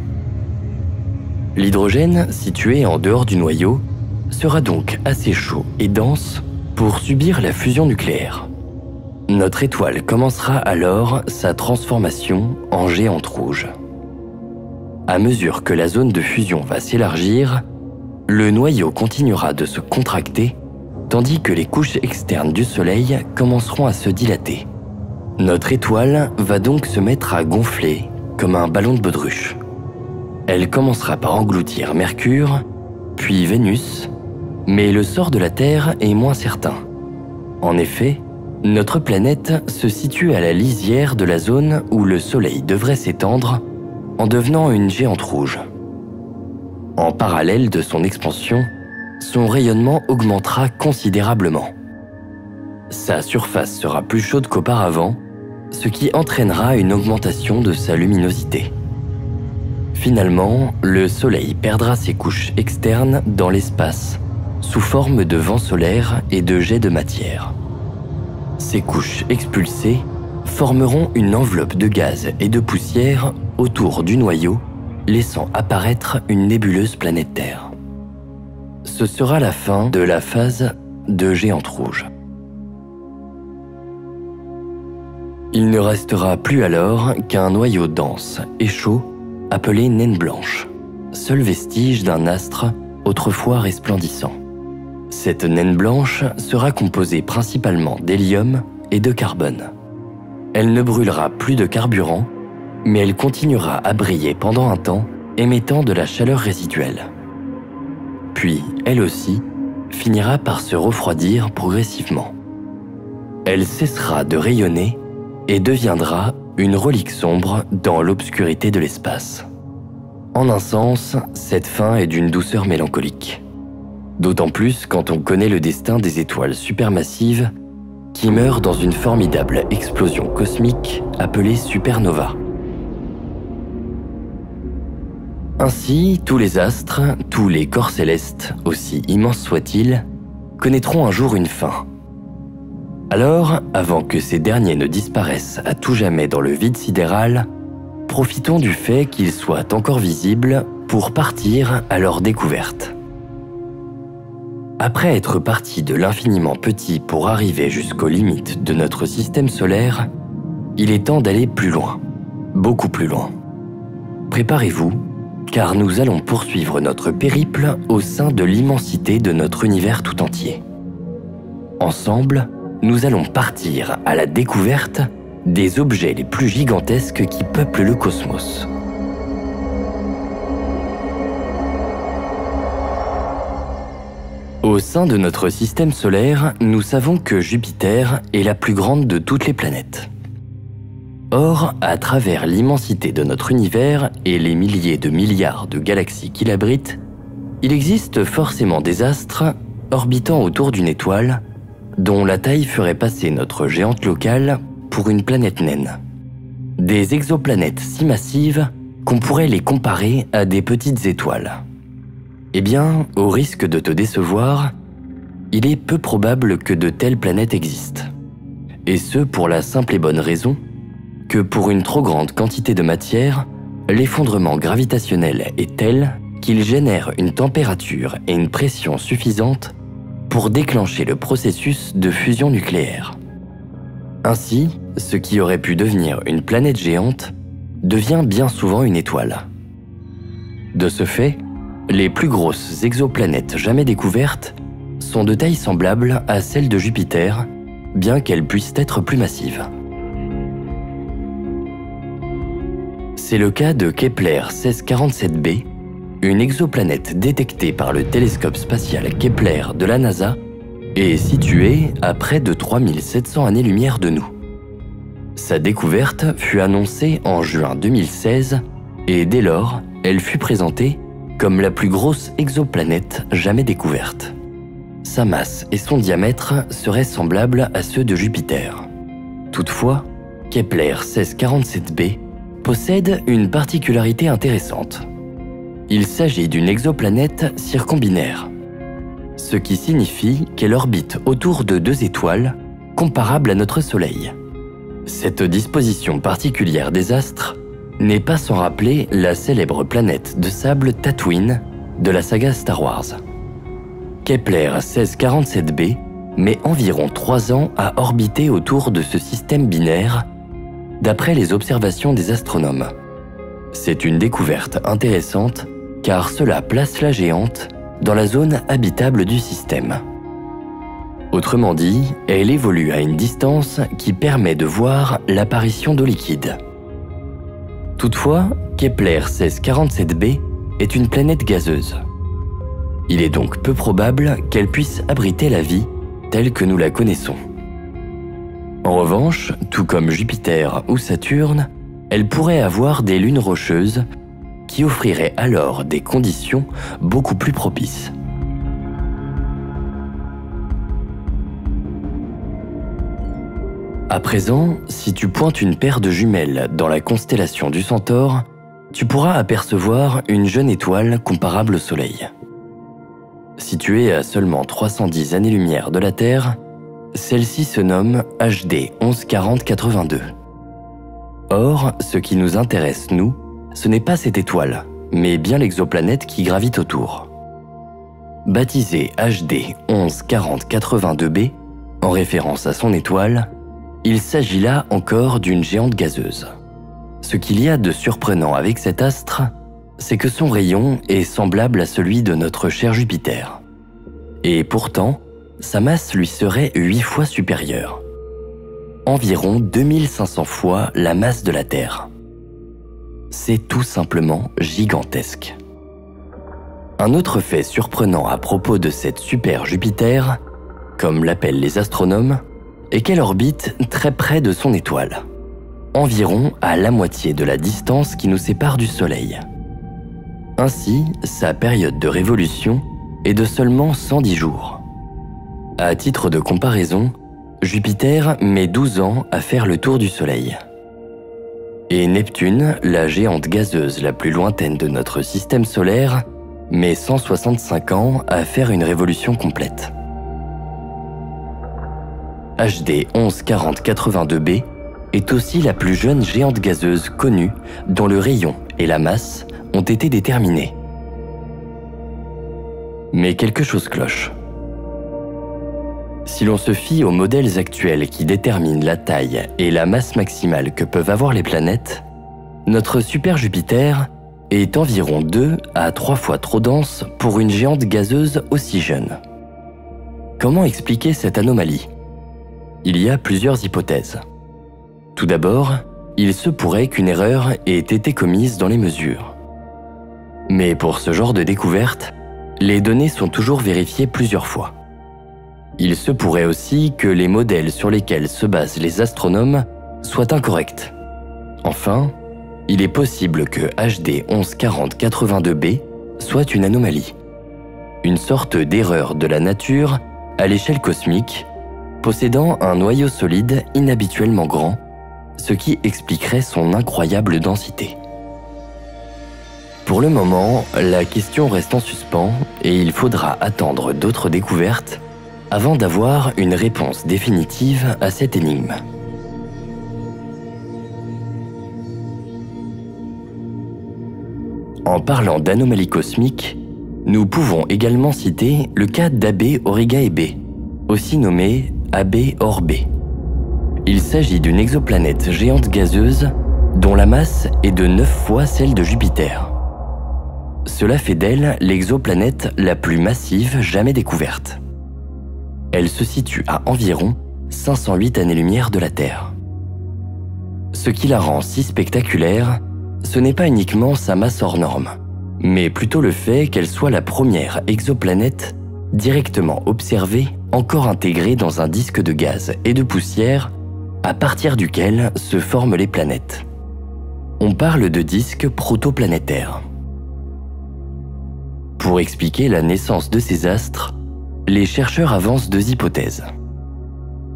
L'hydrogène, situé en dehors du noyau, sera donc assez chaud et dense pour subir la fusion nucléaire. Notre étoile commencera alors sa transformation en géante rouge. À mesure que la zone de fusion va s'élargir, le noyau continuera de se contracter, tandis que les couches externes du Soleil commenceront à se dilater. Notre étoile va donc se mettre à gonfler comme un ballon de baudruche. Elle commencera par engloutir Mercure, puis Vénus, mais le sort de la Terre est moins certain. En effet, notre planète se situe à la lisière de la zone où le Soleil devrait s'étendre en devenant une géante rouge. En parallèle de son expansion, son rayonnement augmentera considérablement. Sa surface sera plus chaude qu'auparavant, ce qui entraînera une augmentation de sa luminosité. Finalement, le Soleil perdra ses couches externes dans l'espace, sous forme de vents solaires et de jets de matière. Ces couches expulsées formeront une enveloppe de gaz et de poussière autour du noyau, laissant apparaître une nébuleuse planète Terre. ce sera la fin de la phase de géante rouge. Il ne restera plus alors qu'un noyau dense et chaud appelé naine blanche, seul vestige d'un astre autrefois resplendissant. Cette naine blanche sera composée principalement d'hélium et de carbone. Elle ne brûlera plus de carburant, mais elle continuera à briller pendant un temps, émettant de la chaleur résiduelle. Puis, elle aussi, finira par se refroidir progressivement. Elle cessera de rayonner et deviendra une relique sombre dans l'obscurité de l'espace. En un sens, cette fin est d'une douceur mélancolique. D'autant plus quand on connaît le destin des étoiles supermassives qui meurent dans une formidable explosion cosmique appelée supernova. Ainsi, tous les astres, tous les corps célestes, aussi immenses soient-ils, connaîtront un jour une fin. Alors, avant que ces derniers ne disparaissent à tout jamais dans le vide sidéral, profitons du fait qu'ils soient encore visibles pour partir à leur découverte. Après être partis de l'infiniment petit pour arriver jusqu'aux limites de notre système solaire, il est temps d'aller plus loin, beaucoup plus loin. Préparez-vous, car nous allons poursuivre notre périple au sein de l'immensité de notre univers tout entier. Ensemble, nous allons partir à la découverte des objets les plus gigantesques qui peuplent le cosmos. Au sein de notre système solaire, nous savons que Jupiter est la plus grande de toutes les planètes. Or, à travers l'immensité de notre univers et les milliers de milliards de galaxies qui l'abritent, il existe forcément des astres orbitant autour d'une étoile dont la taille ferait passer notre géante locale pour une planète naine. Des exoplanètes si massives qu'on pourrait les comparer à des petites étoiles. Eh bien, au risque de te décevoir, il est peu probable que de telles planètes existent. Et ce pour la simple et bonne raison que pour une trop grande quantité de matière, l'effondrement gravitationnel est tel qu'il génère une température et une pression suffisantes pour déclencher le processus de fusion nucléaire. Ainsi, ce qui aurait pu devenir une planète géante devient bien souvent une étoile. De ce fait, les plus grosses exoplanètes jamais découvertes sont de taille semblable à celle de Jupiter, bien qu'elles puissent être plus massives. C'est le cas de Kepler 1647b, une exoplanète détectée par le télescope spatial Kepler de la NASA et située à près de 3700 années-lumière de nous. Sa découverte fut annoncée en juin 2016 et dès lors, elle fut présentée comme la plus grosse exoplanète jamais découverte. Sa masse et son diamètre seraient semblables à ceux de Jupiter. Toutefois, Kepler 1647b possède une particularité intéressante. Il s'agit d'une exoplanète circumbinaire, ce qui signifie qu'elle orbite autour de deux étoiles comparables à notre Soleil. Cette disposition particulière des astres n'est pas sans rappeler la célèbre planète de sable Tatooine de la saga Star Wars. Kepler 1647b met environ 3 ans à orbiter autour de ce système binaire, d'après les observations des astronomes. C'est une découverte intéressante car cela place la géante dans la zone habitable du système. Autrement dit, elle évolue à une distance qui permet de voir l'apparition d'eau liquide. Toutefois, Kepler 1647b est une planète gazeuse. Il est donc peu probable qu'elle puisse abriter la vie telle que nous la connaissons. En revanche, tout comme Jupiter ou Saturne, elle pourrait avoir des lunes rocheuses qui offriraient alors des conditions beaucoup plus propices. À présent, si tu pointes une paire de jumelles dans la constellation du Centaure, tu pourras apercevoir une jeune étoile comparable au Soleil. Située à seulement 310 années-lumière de la Terre, celle-ci se nomme HD 114082. Or, ce qui nous intéresse, nous, ce n'est pas cette étoile, mais bien l'exoplanète qui gravite autour. Baptisé HD 114082b, en référence à son étoile, il s'agit là encore d'une géante gazeuse. Ce qu'il y a de surprenant avec cet astre, c'est que son rayon est semblable à celui de notre cher Jupiter. Et pourtant, sa masse lui serait 8 fois supérieure. Environ 2500 fois la masse de la Terre. C'est tout simplement gigantesque. Un autre fait surprenant à propos de cette super Jupiter, comme l'appellent les astronomes, est qu'elle orbite très près de son étoile, environ à la moitié de la distance qui nous sépare du Soleil. Ainsi, sa période de révolution est de seulement 110 jours. À titre de comparaison, Jupiter met 12 ans à faire le tour du Soleil. Et Neptune, la géante gazeuse la plus lointaine de notre système solaire, met 165 ans à faire une révolution complète. HD 114082b est aussi la plus jeune géante gazeuse connue dont le rayon et la masse ont été déterminés. Mais quelque chose cloche. Si l'on se fie aux modèles actuels qui déterminent la taille et la masse maximale que peuvent avoir les planètes, notre super Jupiter est environ 2 à 3 fois trop dense pour une géante gazeuse aussi jeune. Comment expliquer cette anomalie ? Il y a plusieurs hypothèses. Tout d'abord, il se pourrait qu'une erreur ait été commise dans les mesures. Mais pour ce genre de découverte, les données sont toujours vérifiées plusieurs fois. Il se pourrait aussi que les modèles sur lesquels se basent les astronomes soient incorrects. Enfin, il est possible que HD 114082b soit une anomalie, une sorte d'erreur de la nature à l'échelle cosmique, possédant un noyau solide inhabituellement grand, ce qui expliquerait son incroyable densité. Pour le moment, la question reste en suspens et il faudra attendre d'autres découvertes avant d'avoir une réponse définitive à cette énigme. En parlant d'anomalies cosmiques, nous pouvons également citer le cas d'AB Aurigae B, aussi nommé AB Or B. Il s'agit d'une exoplanète géante gazeuse dont la masse est de 9 fois celle de Jupiter. Cela fait d'elle l'exoplanète la plus massive jamais découverte. Elle se situe à environ 508 années-lumière de la Terre. Ce qui la rend si spectaculaire, ce n'est pas uniquement sa masse hors norme, mais plutôt le fait qu'elle soit la première exoplanète directement observée encore intégrée dans un disque de gaz et de poussière à partir duquel se forment les planètes. On parle de disques protoplanétaires. Pour expliquer la naissance de ces astres, les chercheurs avancent 2 hypothèses.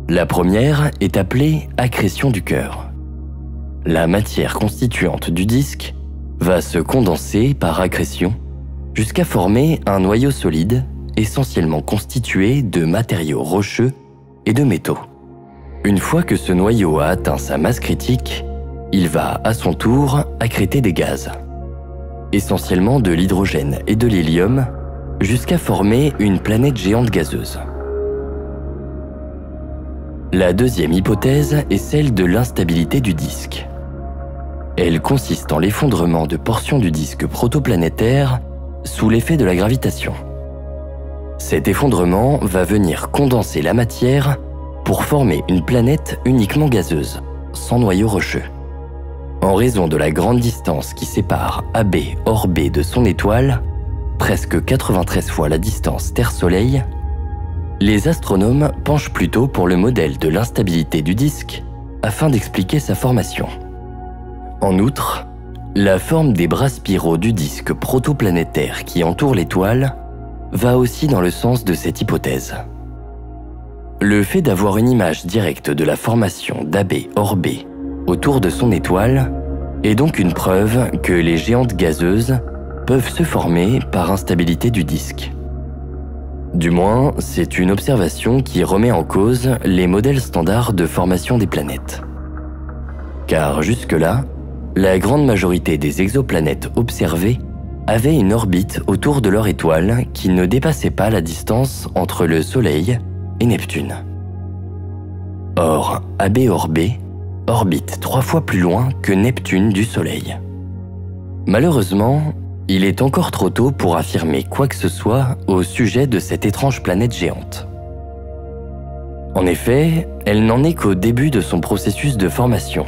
La première est appelée accrétion du cœur. La matière constituante du disque va se condenser par accrétion jusqu'à former un noyau solide essentiellement constitué de matériaux rocheux et de métaux. Une fois que ce noyau a atteint sa masse critique, il va à son tour accréter des gaz, essentiellement de l'hydrogène et de l'hélium, jusqu'à former une planète géante gazeuse. La deuxième hypothèse est celle de l'instabilité du disque. Elle consiste en l'effondrement de portions du disque protoplanétaire sous l'effet de la gravitation. Cet effondrement va venir condenser la matière pour former une planète uniquement gazeuse, sans noyau rocheux. En raison de la grande distance qui sépare AB Or B de son étoile, presque 93 fois la distance Terre-Soleil, les astronomes penchent plutôt pour le modèle de l'instabilité du disque afin d'expliquer sa formation. En outre, la forme des bras spiraux du disque protoplanétaire qui entoure l'étoile va aussi dans le sens de cette hypothèse. Le fait d'avoir une image directe de la formation d'AB Or B autour de son étoile est donc une preuve que les géantes gazeuses peuvent se former par instabilité du disque. Du moins, c'est une observation qui remet en cause les modèles standards de formation des planètes. Car jusque-là, la grande majorité des exoplanètes observées avaient une orbite autour de leur étoile qui ne dépassait pas la distance entre le Soleil et Neptune. Or, AB Orb orbite 3 fois plus loin que Neptune du Soleil. Malheureusement, il est encore trop tôt pour affirmer quoi que ce soit au sujet de cette étrange planète géante. En effet, elle n'en est qu'au début de son processus de formation,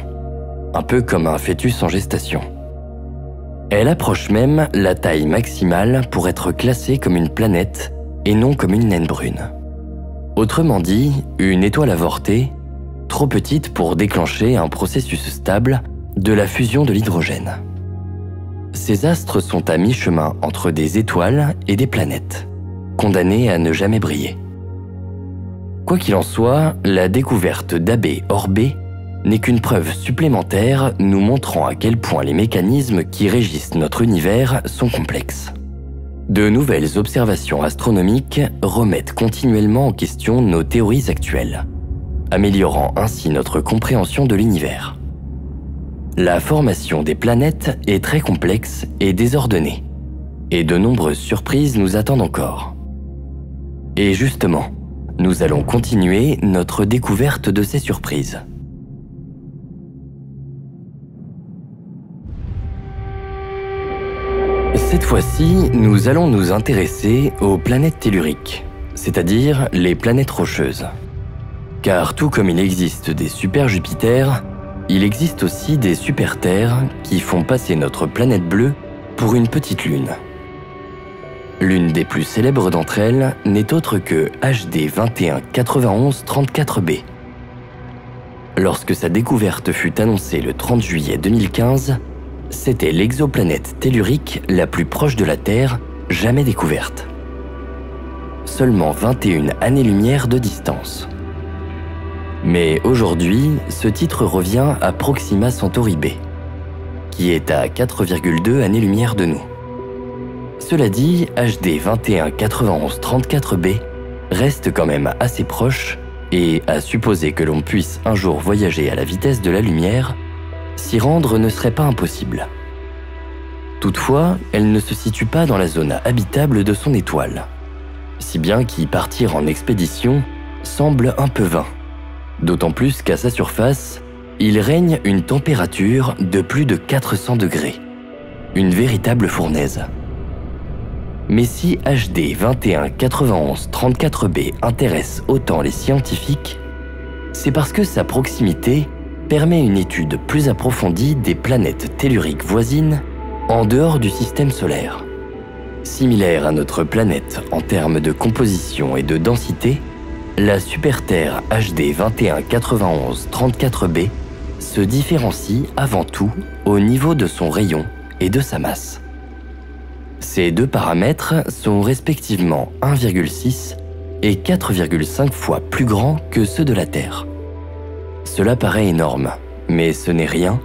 un peu comme un fœtus en gestation. Elle approche même la taille maximale pour être classée comme une planète et non comme une naine brune. Autrement dit, une étoile avortée, trop petite pour déclencher un processus stable de la fusion de l'hydrogène. Ces astres sont à mi-chemin entre des étoiles et des planètes, condamnées à ne jamais briller. Quoi qu'il en soit, la découverte d'AB Orb n'est qu'une preuve supplémentaire nous montrant à quel point les mécanismes qui régissent notre univers sont complexes. De nouvelles observations astronomiques remettent continuellement en question nos théories actuelles, améliorant ainsi notre compréhension de l'univers. La formation des planètes est très complexe et désordonnée, et de nombreuses surprises nous attendent encore. Et justement, nous allons continuer notre découverte de ces surprises. Cette fois-ci, nous allons nous intéresser aux planètes telluriques, c'est-à-dire les planètes rocheuses. Car tout comme il existe des super-Jupiters, il existe aussi des super-Terres qui font passer notre planète bleue pour une petite lune. L'une des plus célèbres d'entre elles n'est autre que HD 219134b. Lorsque sa découverte fut annoncée le 30 juillet 2015, c'était l'exoplanète tellurique la plus proche de la Terre jamais découverte. Seulement 21 années-lumière de distance. Mais aujourd'hui, ce titre revient à Proxima Centauri b, qui est à 4,2 années-lumière de nous. Cela dit, HD 219134b reste quand même assez proche et, à supposer que l'on puisse un jour voyager à la vitesse de la lumière, s'y rendre ne serait pas impossible. Toutefois, elle ne se situe pas dans la zone habitable de son étoile, si bien qu'y partir en expédition semble un peu vain, d'autant plus qu'à sa surface, il règne une température de plus de 400 degrés, une véritable fournaise. Mais si HD 219134b intéresse autant les scientifiques, c'est parce que sa proximité permet une étude plus approfondie des planètes telluriques voisines en dehors du système solaire. Similaire à notre planète en termes de composition et de densité, la super-Terre HD 219134b se différencie avant tout au niveau de son rayon et de sa masse. Ces deux paramètres sont respectivement 1,6 et 4,5 fois plus grands que ceux de la Terre. Cela paraît énorme, mais ce n'est rien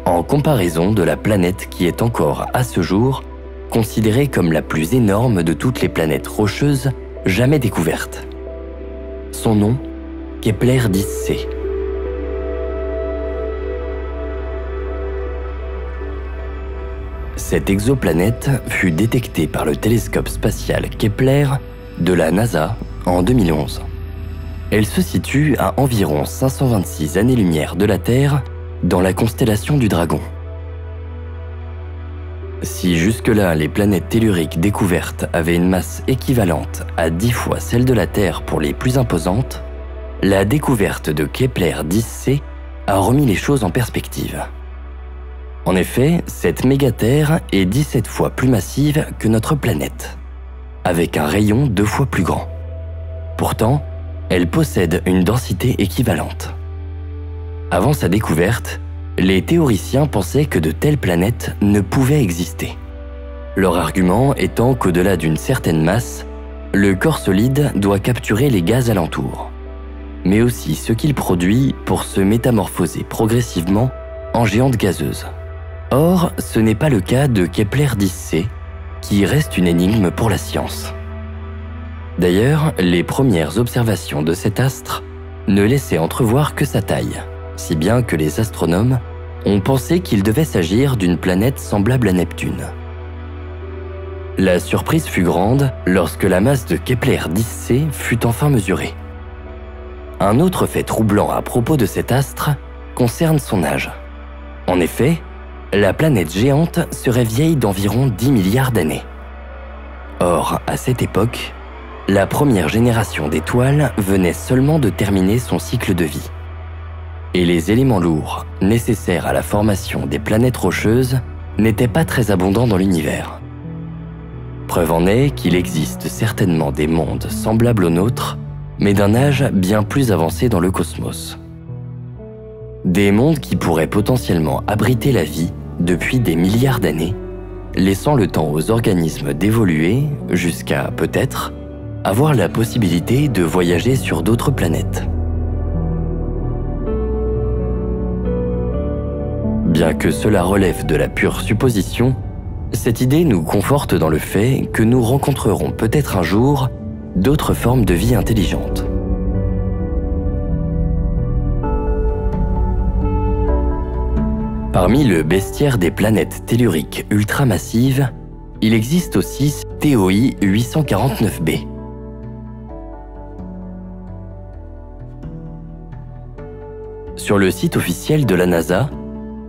en comparaison de la planète qui est encore, à ce jour, considérée comme la plus énorme de toutes les planètes rocheuses jamais découvertes. Son nom, Kepler 10c. Cette exoplanète fut détectée par le télescope spatial Kepler de la NASA en 2011. Elle se situe à environ 526 années-lumière de la Terre dans la constellation du Dragon. Si jusque-là les planètes telluriques découvertes avaient une masse équivalente à 10 fois celle de la Terre pour les plus imposantes, la découverte de Kepler 10c a remis les choses en perspective. En effet, cette mégaterre est 17 fois plus massive que notre planète, avec un rayon 2 fois plus grand. Pourtant, elle possède une densité équivalente. Avant sa découverte, les théoriciens pensaient que de telles planètes ne pouvaient exister. Leur argument étant qu'au-delà d'une certaine masse, le corps solide doit capturer les gaz alentours, mais aussi ce qu'il produit pour se métamorphoser progressivement en géante gazeuse. Or, ce n'est pas le cas de Kepler 10c, qui reste une énigme pour la science. D'ailleurs, les premières observations de cet astre ne laissaient entrevoir que sa taille, si bien que les astronomes ont pensé qu'il devait s'agir d'une planète semblable à Neptune. La surprise fut grande lorsque la masse de Kepler 10c fut enfin mesurée. Un autre fait troublant à propos de cet astre concerne son âge. En effet, la planète géante serait vieille d'environ 10 milliards d'années. Or, à cette époque, la première génération d'étoiles venait seulement de terminer son cycle de vie. Et les éléments lourds nécessaires à la formation des planètes rocheuses n'étaient pas très abondants dans l'univers. Preuve en est qu'il existe certainement des mondes semblables aux nôtres, mais d'un âge bien plus avancé dans le cosmos. Des mondes qui pourraient potentiellement abriter la vie depuis des milliards d'années, laissant le temps aux organismes d'évoluer jusqu'à, peut-être, avoir la possibilité de voyager sur d'autres planètes. Bien que cela relève de la pure supposition, cette idée nous conforte dans le fait que nous rencontrerons peut-être un jour d'autres formes de vie intelligentes. Parmi le bestiaire des planètes telluriques ultramassives, il existe aussi TOI 849b. Sur le site officiel de la NASA,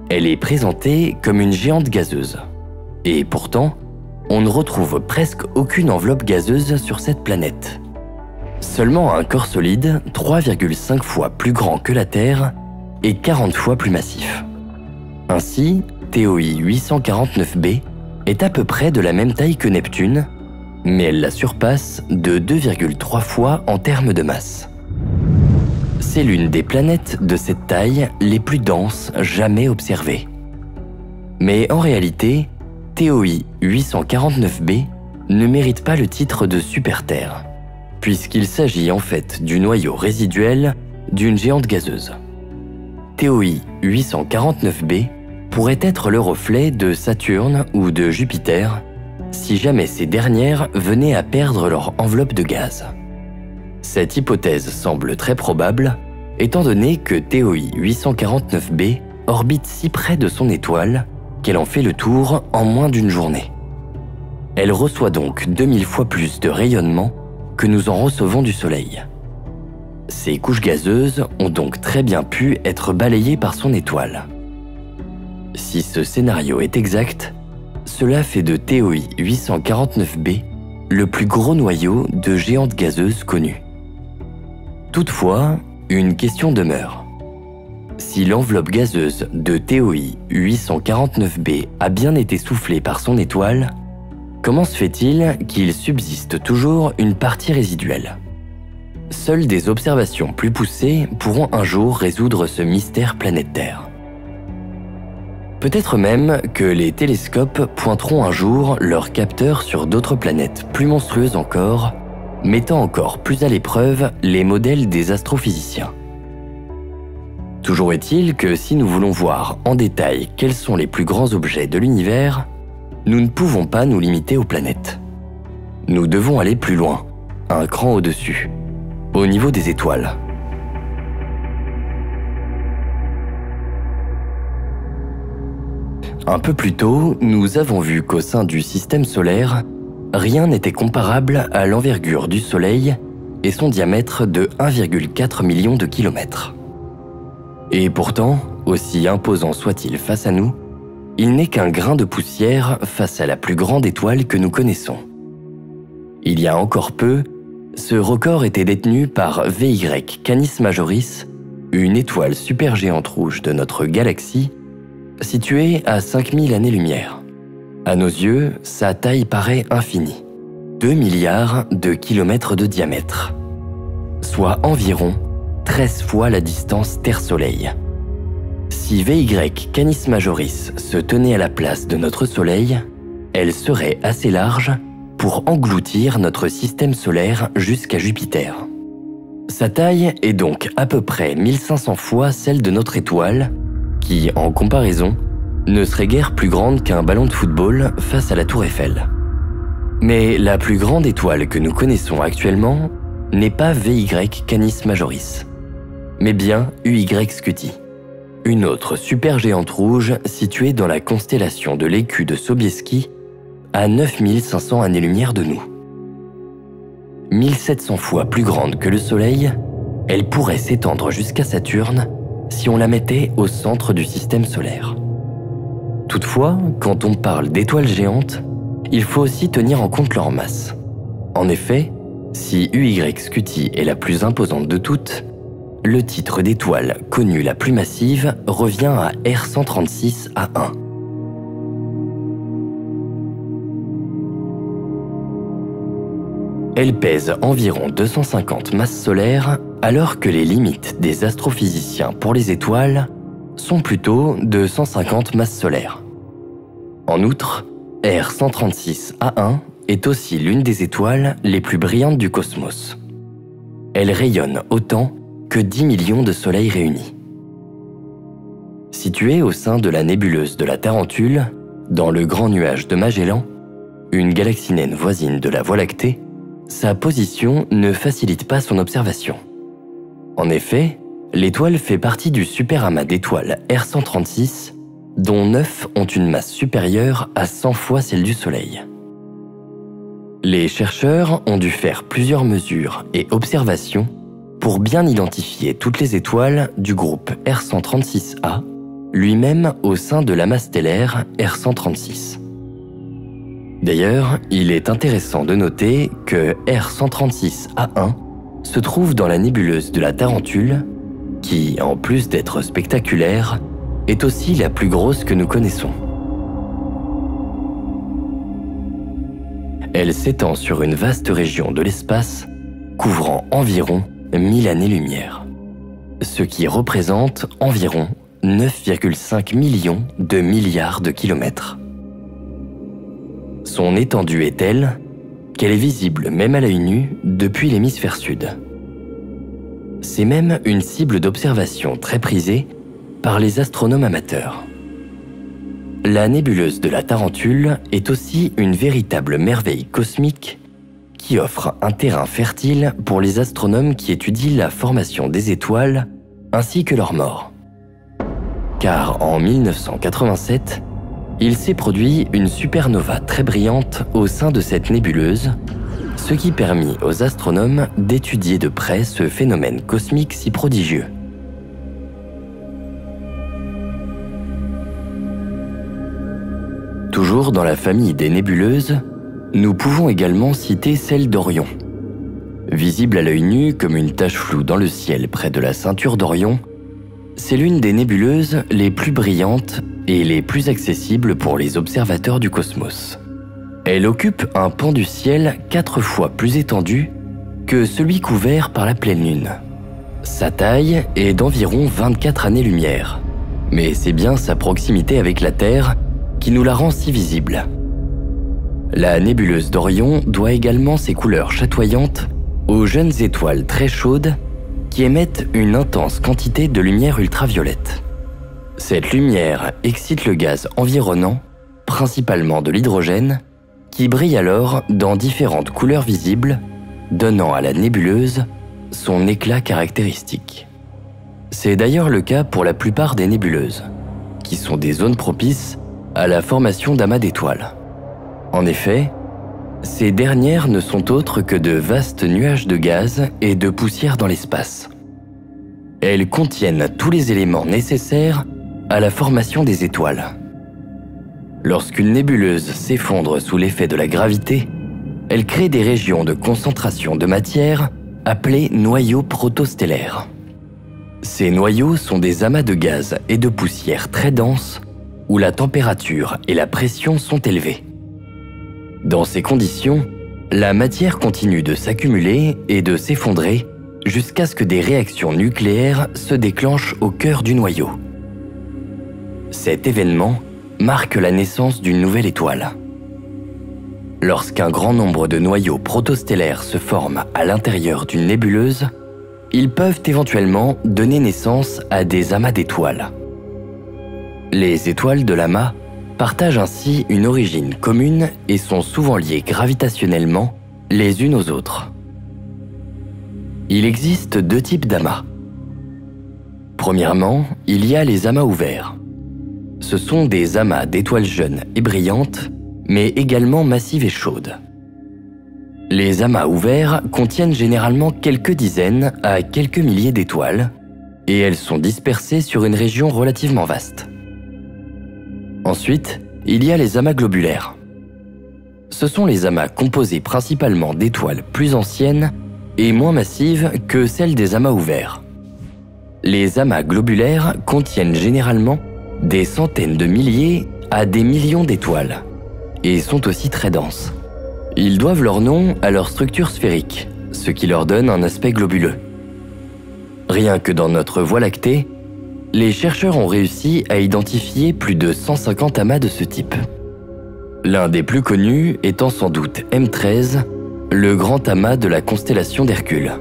elle est présentée comme une géante gazeuse. Et pourtant, on ne retrouve presque aucune enveloppe gazeuse sur cette planète. Seulement un corps solide 3,5 fois plus grand que la Terre et 40 fois plus massif. Ainsi, TOI 849b est à peu près de la même taille que Neptune, mais elle la surpasse de 2,3 fois en termes de masse. C'est l'une des planètes de cette taille les plus denses jamais observées. Mais en réalité, TOI 849b ne mérite pas le titre de super-Terre, puisqu'il s'agit en fait du noyau résiduel d'une géante gazeuse. TOI 849b pourrait être le reflet de Saturne ou de Jupiter si jamais ces dernières venaient à perdre leur enveloppe de gaz. Cette hypothèse semble très probable, étant donné que TOI 849b orbite si près de son étoile qu'elle en fait le tour en moins d'une journée. Elle reçoit donc 2000 fois plus de rayonnement que nous en recevons du Soleil. Ces couches gazeuses ont donc très bien pu être balayées par son étoile. Si ce scénario est exact, cela fait de TOI 849b le plus gros noyau de géantes gazeuses connu. Toutefois, une question demeure. Si l'enveloppe gazeuse de TOI 849b a bien été soufflée par son étoile, comment se fait-il qu'il subsiste toujours une partie résiduelle ? Seules des observations plus poussées pourront un jour résoudre ce mystère planétaire. Peut-être même que les télescopes pointeront un jour leurs capteurs sur d'autres planètes plus monstrueuses encore, mettant encore plus à l'épreuve les modèles des astrophysiciens. Toujours est-il que si nous voulons voir en détail quels sont les plus grands objets de l'univers, nous ne pouvons pas nous limiter aux planètes. Nous devons aller plus loin, un cran au-dessus, au niveau des étoiles. Un peu plus tôt, nous avons vu qu'au sein du système solaire, rien n'était comparable à l'envergure du Soleil et son diamètre de 1,4 million de kilomètres. Et pourtant, aussi imposant soit-il face à nous, il n'est qu'un grain de poussière face à la plus grande étoile que nous connaissons. Il y a encore peu, ce record était détenu par VY Canis Majoris, une étoile supergéante rouge de notre galaxie, située à 5000 années-lumière. À nos yeux, sa taille paraît infinie, 2 milliards de kilomètres de diamètre, soit environ 13 fois la distance Terre-Soleil. Si VY Canis Majoris se tenait à la place de notre Soleil, elle serait assez large pour engloutir notre système solaire jusqu'à Jupiter. Sa taille est donc à peu près 1500 fois celle de notre étoile, qui, en comparaison, ne serait guère plus grande qu'un ballon de football face à la Tour Eiffel. Mais la plus grande étoile que nous connaissons actuellement n'est pas VY Canis Majoris, mais bien UY Scuti, une autre supergéante rouge située dans la constellation de l'Écu de Sobieski, à 9500 années-lumière de nous. 1700 fois plus grande que le Soleil, elle pourrait s'étendre jusqu'à Saturne si on la mettait au centre du système solaire. Toutefois, quand on parle d'étoiles géantes, il faut aussi tenir en compte leur masse. En effet, si UY Scuti est la plus imposante de toutes, le titre d'étoile connue la plus massive revient à R136A1. Elle pèse environ 250 masses solaires, alors que les limites des astrophysiciens pour les étoiles sont plutôt de 150 masses solaires. En outre, R136A1 est aussi l'une des étoiles les plus brillantes du cosmos. Elle rayonne autant que 10 millions de soleils réunis. Située au sein de la nébuleuse de la Tarentule, dans le Grand Nuage de Magellan, une galaxie naine voisine de la Voie lactée, sa position ne facilite pas son observation. En effet, l'étoile fait partie du superamas d'étoiles R136, dont 9 ont une masse supérieure à 100 fois celle du Soleil. Les chercheurs ont dû faire plusieurs mesures et observations pour bien identifier toutes les étoiles du groupe R136A, lui-même au sein de l'amas stellaire R136. D'ailleurs, il est intéressant de noter que R136A1 se trouve dans la nébuleuse de la Tarentule, qui, en plus d'être spectaculaire, est aussi la plus grosse que nous connaissons. Elle s'étend sur une vaste région de l'espace, couvrant environ 1000 années-lumière, ce qui représente environ 9,5 millions de milliards de kilomètres. Son étendue est telle qu'elle est visible même à l'œil nu depuis l'hémisphère sud. C'est même une cible d'observation très prisée par les astronomes amateurs. La nébuleuse de la Tarentule est aussi une véritable merveille cosmique qui offre un terrain fertile pour les astronomes qui étudient la formation des étoiles ainsi que leur mort. Car en 1987, il s'est produit une supernova très brillante au sein de cette nébuleuse, ce qui permit aux astronomes d'étudier de près ce phénomène cosmique si prodigieux. Toujours dans la famille des nébuleuses, nous pouvons également citer celle d'Orion. Visible à l'œil nu comme une tache floue dans le ciel près de la ceinture d'Orion, c'est l'une des nébuleuses les plus brillantes et les plus accessibles pour les observateurs du cosmos. Elle occupe un pan du ciel 4 fois plus étendu que celui couvert par la pleine lune. Sa taille est d'environ 24 années-lumière, mais c'est bien sa proximité avec la Terre qui nous la rend si visible. La nébuleuse d'Orion doit également ses couleurs chatoyantes aux jeunes étoiles très chaudes qui émettent une intense quantité de lumière ultraviolette. Cette lumière excite le gaz environnant, principalement de l'hydrogène, qui brille alors dans différentes couleurs visibles, donnant à la nébuleuse son éclat caractéristique. C'est d'ailleurs le cas pour la plupart des nébuleuses, qui sont des zones propices à la formation d'amas d'étoiles. En effet, ces dernières ne sont autres que de vastes nuages de gaz et de poussière dans l'espace. Elles contiennent tous les éléments nécessaires à la formation des étoiles. Lorsqu'une nébuleuse s'effondre sous l'effet de la gravité, elle crée des régions de concentration de matière appelées noyaux protostellaires. Ces noyaux sont des amas de gaz et de poussière très denses où la température et la pression sont élevées. Dans ces conditions, la matière continue de s'accumuler et de s'effondrer jusqu'à ce que des réactions nucléaires se déclenchent au cœur du noyau. Cet événement marque la naissance d'une nouvelle étoile. Lorsqu'un grand nombre de noyaux protostellaires se forment à l'intérieur d'une nébuleuse, ils peuvent éventuellement donner naissance à des amas d'étoiles. Les étoiles de l'amas partagent ainsi une origine commune et sont souvent liées gravitationnellement les unes aux autres. Il existe 2 types d'amas. Premièrement, il y a les amas ouverts. Ce sont des amas d'étoiles jeunes et brillantes mais également massive et chaude. Les amas ouverts contiennent généralement quelques dizaines à quelques milliers d'étoiles, et elles sont dispersées sur une région relativement vaste. Ensuite, il y a les amas globulaires. Ce sont les amas composés principalement d'étoiles plus anciennes et moins massives que celles des amas ouverts. Les amas globulaires contiennent généralement des centaines de milliers à des millions d'étoiles et sont aussi très denses. Ils doivent leur nom à leur structure sphérique, ce qui leur donne un aspect globuleux. Rien que dans notre Voie lactée, les chercheurs ont réussi à identifier plus de 150 amas de ce type. L'un des plus connus étant sans doute M13, le grand amas de la constellation d'Hercule.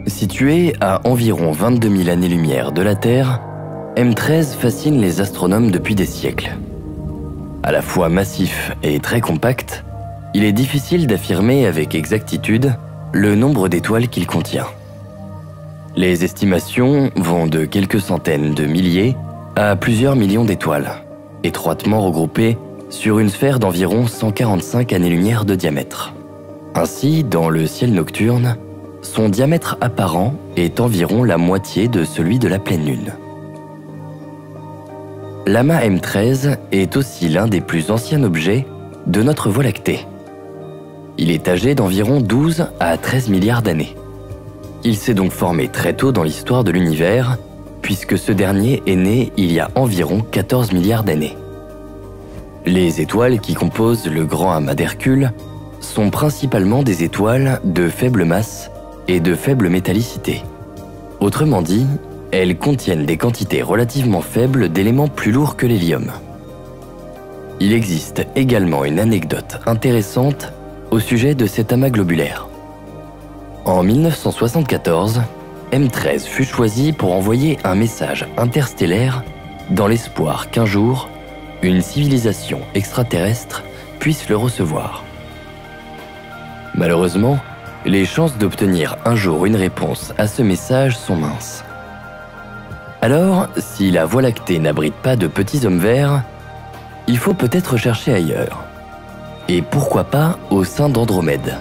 Situé à environ 22 000 années-lumière de la Terre, M13 fascine les astronomes depuis des siècles. À la fois massif et très compact, il est difficile d'affirmer avec exactitude le nombre d'étoiles qu'il contient. Les estimations vont de quelques centaines de milliers à plusieurs millions d'étoiles, étroitement regroupées sur une sphère d'environ 145 années-lumière de diamètre. Ainsi, dans le ciel nocturne, son diamètre apparent est environ la moitié de celui de la pleine lune. L'amas M13 est aussi l'un des plus anciens objets de notre Voie lactée. Il est âgé d'environ 12 à 13 milliards d'années. Il s'est donc formé très tôt dans l'histoire de l'univers, puisque ce dernier est né il y a environ 14 milliards d'années. Les étoiles qui composent le grand amas d'Hercule sont principalement des étoiles de faible masse et de faible métallicité. Autrement dit, elles contiennent des quantités relativement faibles d'éléments plus lourds que l'hélium. Il existe également une anecdote intéressante au sujet de cet amas globulaire. En 1974, M13 fut choisi pour envoyer un message interstellaire dans l'espoir qu'un jour, une civilisation extraterrestre puisse le recevoir. Malheureusement, les chances d'obtenir un jour une réponse à ce message sont minces. Alors, si la Voie lactée n'abrite pas de petits hommes verts, il faut peut-être chercher ailleurs. Et pourquoi pas au sein d'Andromède.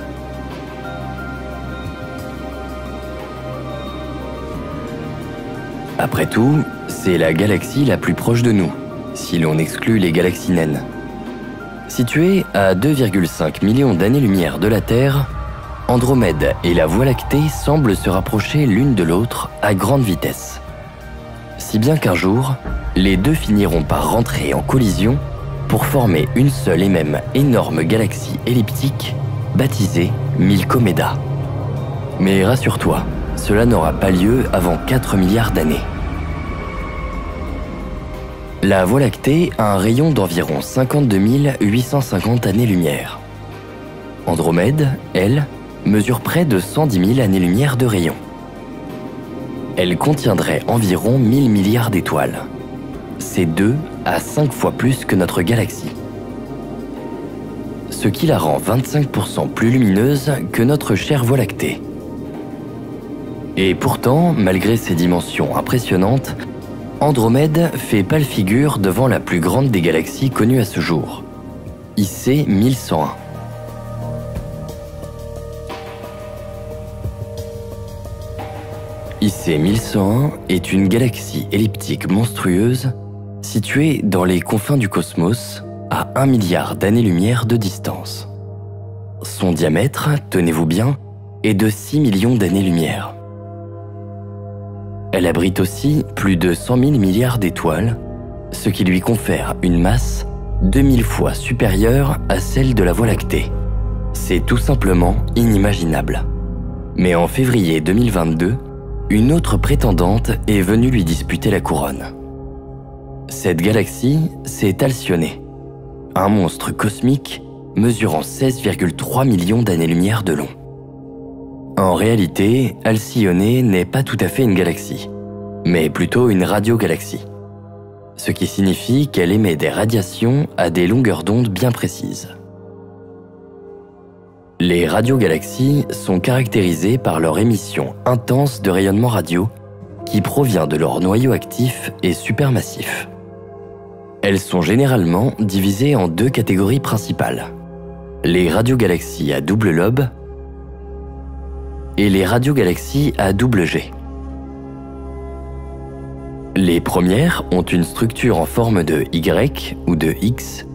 Après tout, c'est la galaxie la plus proche de nous, si l'on exclut les galaxies naines. Située à 2,5 millions d'années-lumière de la Terre, Andromède et la Voie lactée semblent se rapprocher l'une de l'autre à grande vitesse. Si bien qu'un jour, les deux finiront par rentrer en collision pour former une seule et même énorme galaxie elliptique baptisée Milkomeda. Mais rassure-toi, cela n'aura pas lieu avant 4 milliards d'années. La Voie lactée a un rayon d'environ 52 850 années-lumière. Andromède, elle, mesure près de 110 000 années-lumière de rayon. Elle contiendrait environ 1000 milliards d'étoiles. C'est 2 à 5 fois plus que notre galaxie. Ce qui la rend 25% plus lumineuse que notre chère Voie lactée. Et pourtant, malgré ses dimensions impressionnantes, Andromède fait pâle figure devant la plus grande des galaxies connues à ce jour, IC 1101. IC 1101 est une galaxie elliptique monstrueuse située dans les confins du cosmos à 1 milliard d'années-lumière de distance. Son diamètre, tenez-vous bien, est de 6 millions d'années-lumière. Elle abrite aussi plus de 100 000 milliards d'étoiles, ce qui lui confère une masse 2000 fois supérieure à celle de la Voie lactée. C'est tout simplement inimaginable. Mais en février 2022, une autre prétendante est venue lui disputer la couronne. Cette galaxie, c'est Alcyone, un monstre cosmique mesurant 16,3 millions d'années-lumière de long. En réalité, Alcyone n'est pas tout à fait une galaxie, mais plutôt une radiogalaxie, ce qui signifie qu'elle émet des radiations à des longueurs d'onde bien précises. Les radiogalaxies sont caractérisées par leur émission intense de rayonnement radio qui provient de leur noyau actif et supermassif. Elles sont généralement divisées en deux catégories principales: les radiogalaxies à double lobe et les radiogalaxies à double jet. Les premières ont une structure en forme de Y ou de X,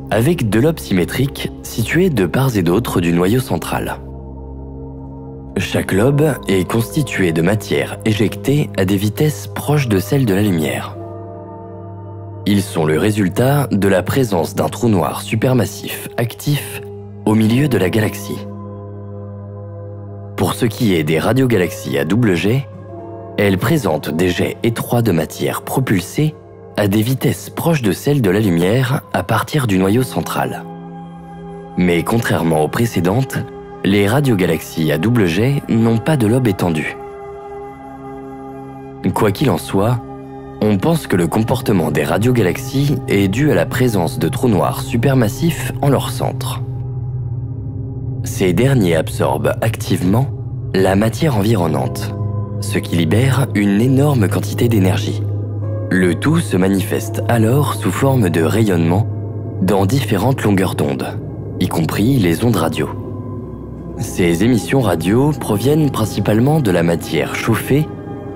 avec deux lobes symétriques situés de part et d'autre du noyau central. Chaque lobe est constitué de matière éjectée à des vitesses proches de celles de la lumière. Ils sont le résultat de la présence d'un trou noir supermassif actif au milieu de la galaxie. Pour ce qui est des radiogalaxies à double jet, elles présentent des jets étroits de matière propulsés à des vitesses proches de celles de la lumière à partir du noyau central. Mais contrairement aux précédentes, les radiogalaxies à double jet n'ont pas de lobe étendu. Quoi qu'il en soit, on pense que le comportement des radiogalaxies est dû à la présence de trous noirs supermassifs en leur centre. Ces derniers absorbent activement la matière environnante, ce qui libère une énorme quantité d'énergie. Le tout se manifeste alors sous forme de rayonnement dans différentes longueurs d'onde, y compris les ondes radio. Ces émissions radio proviennent principalement de la matière chauffée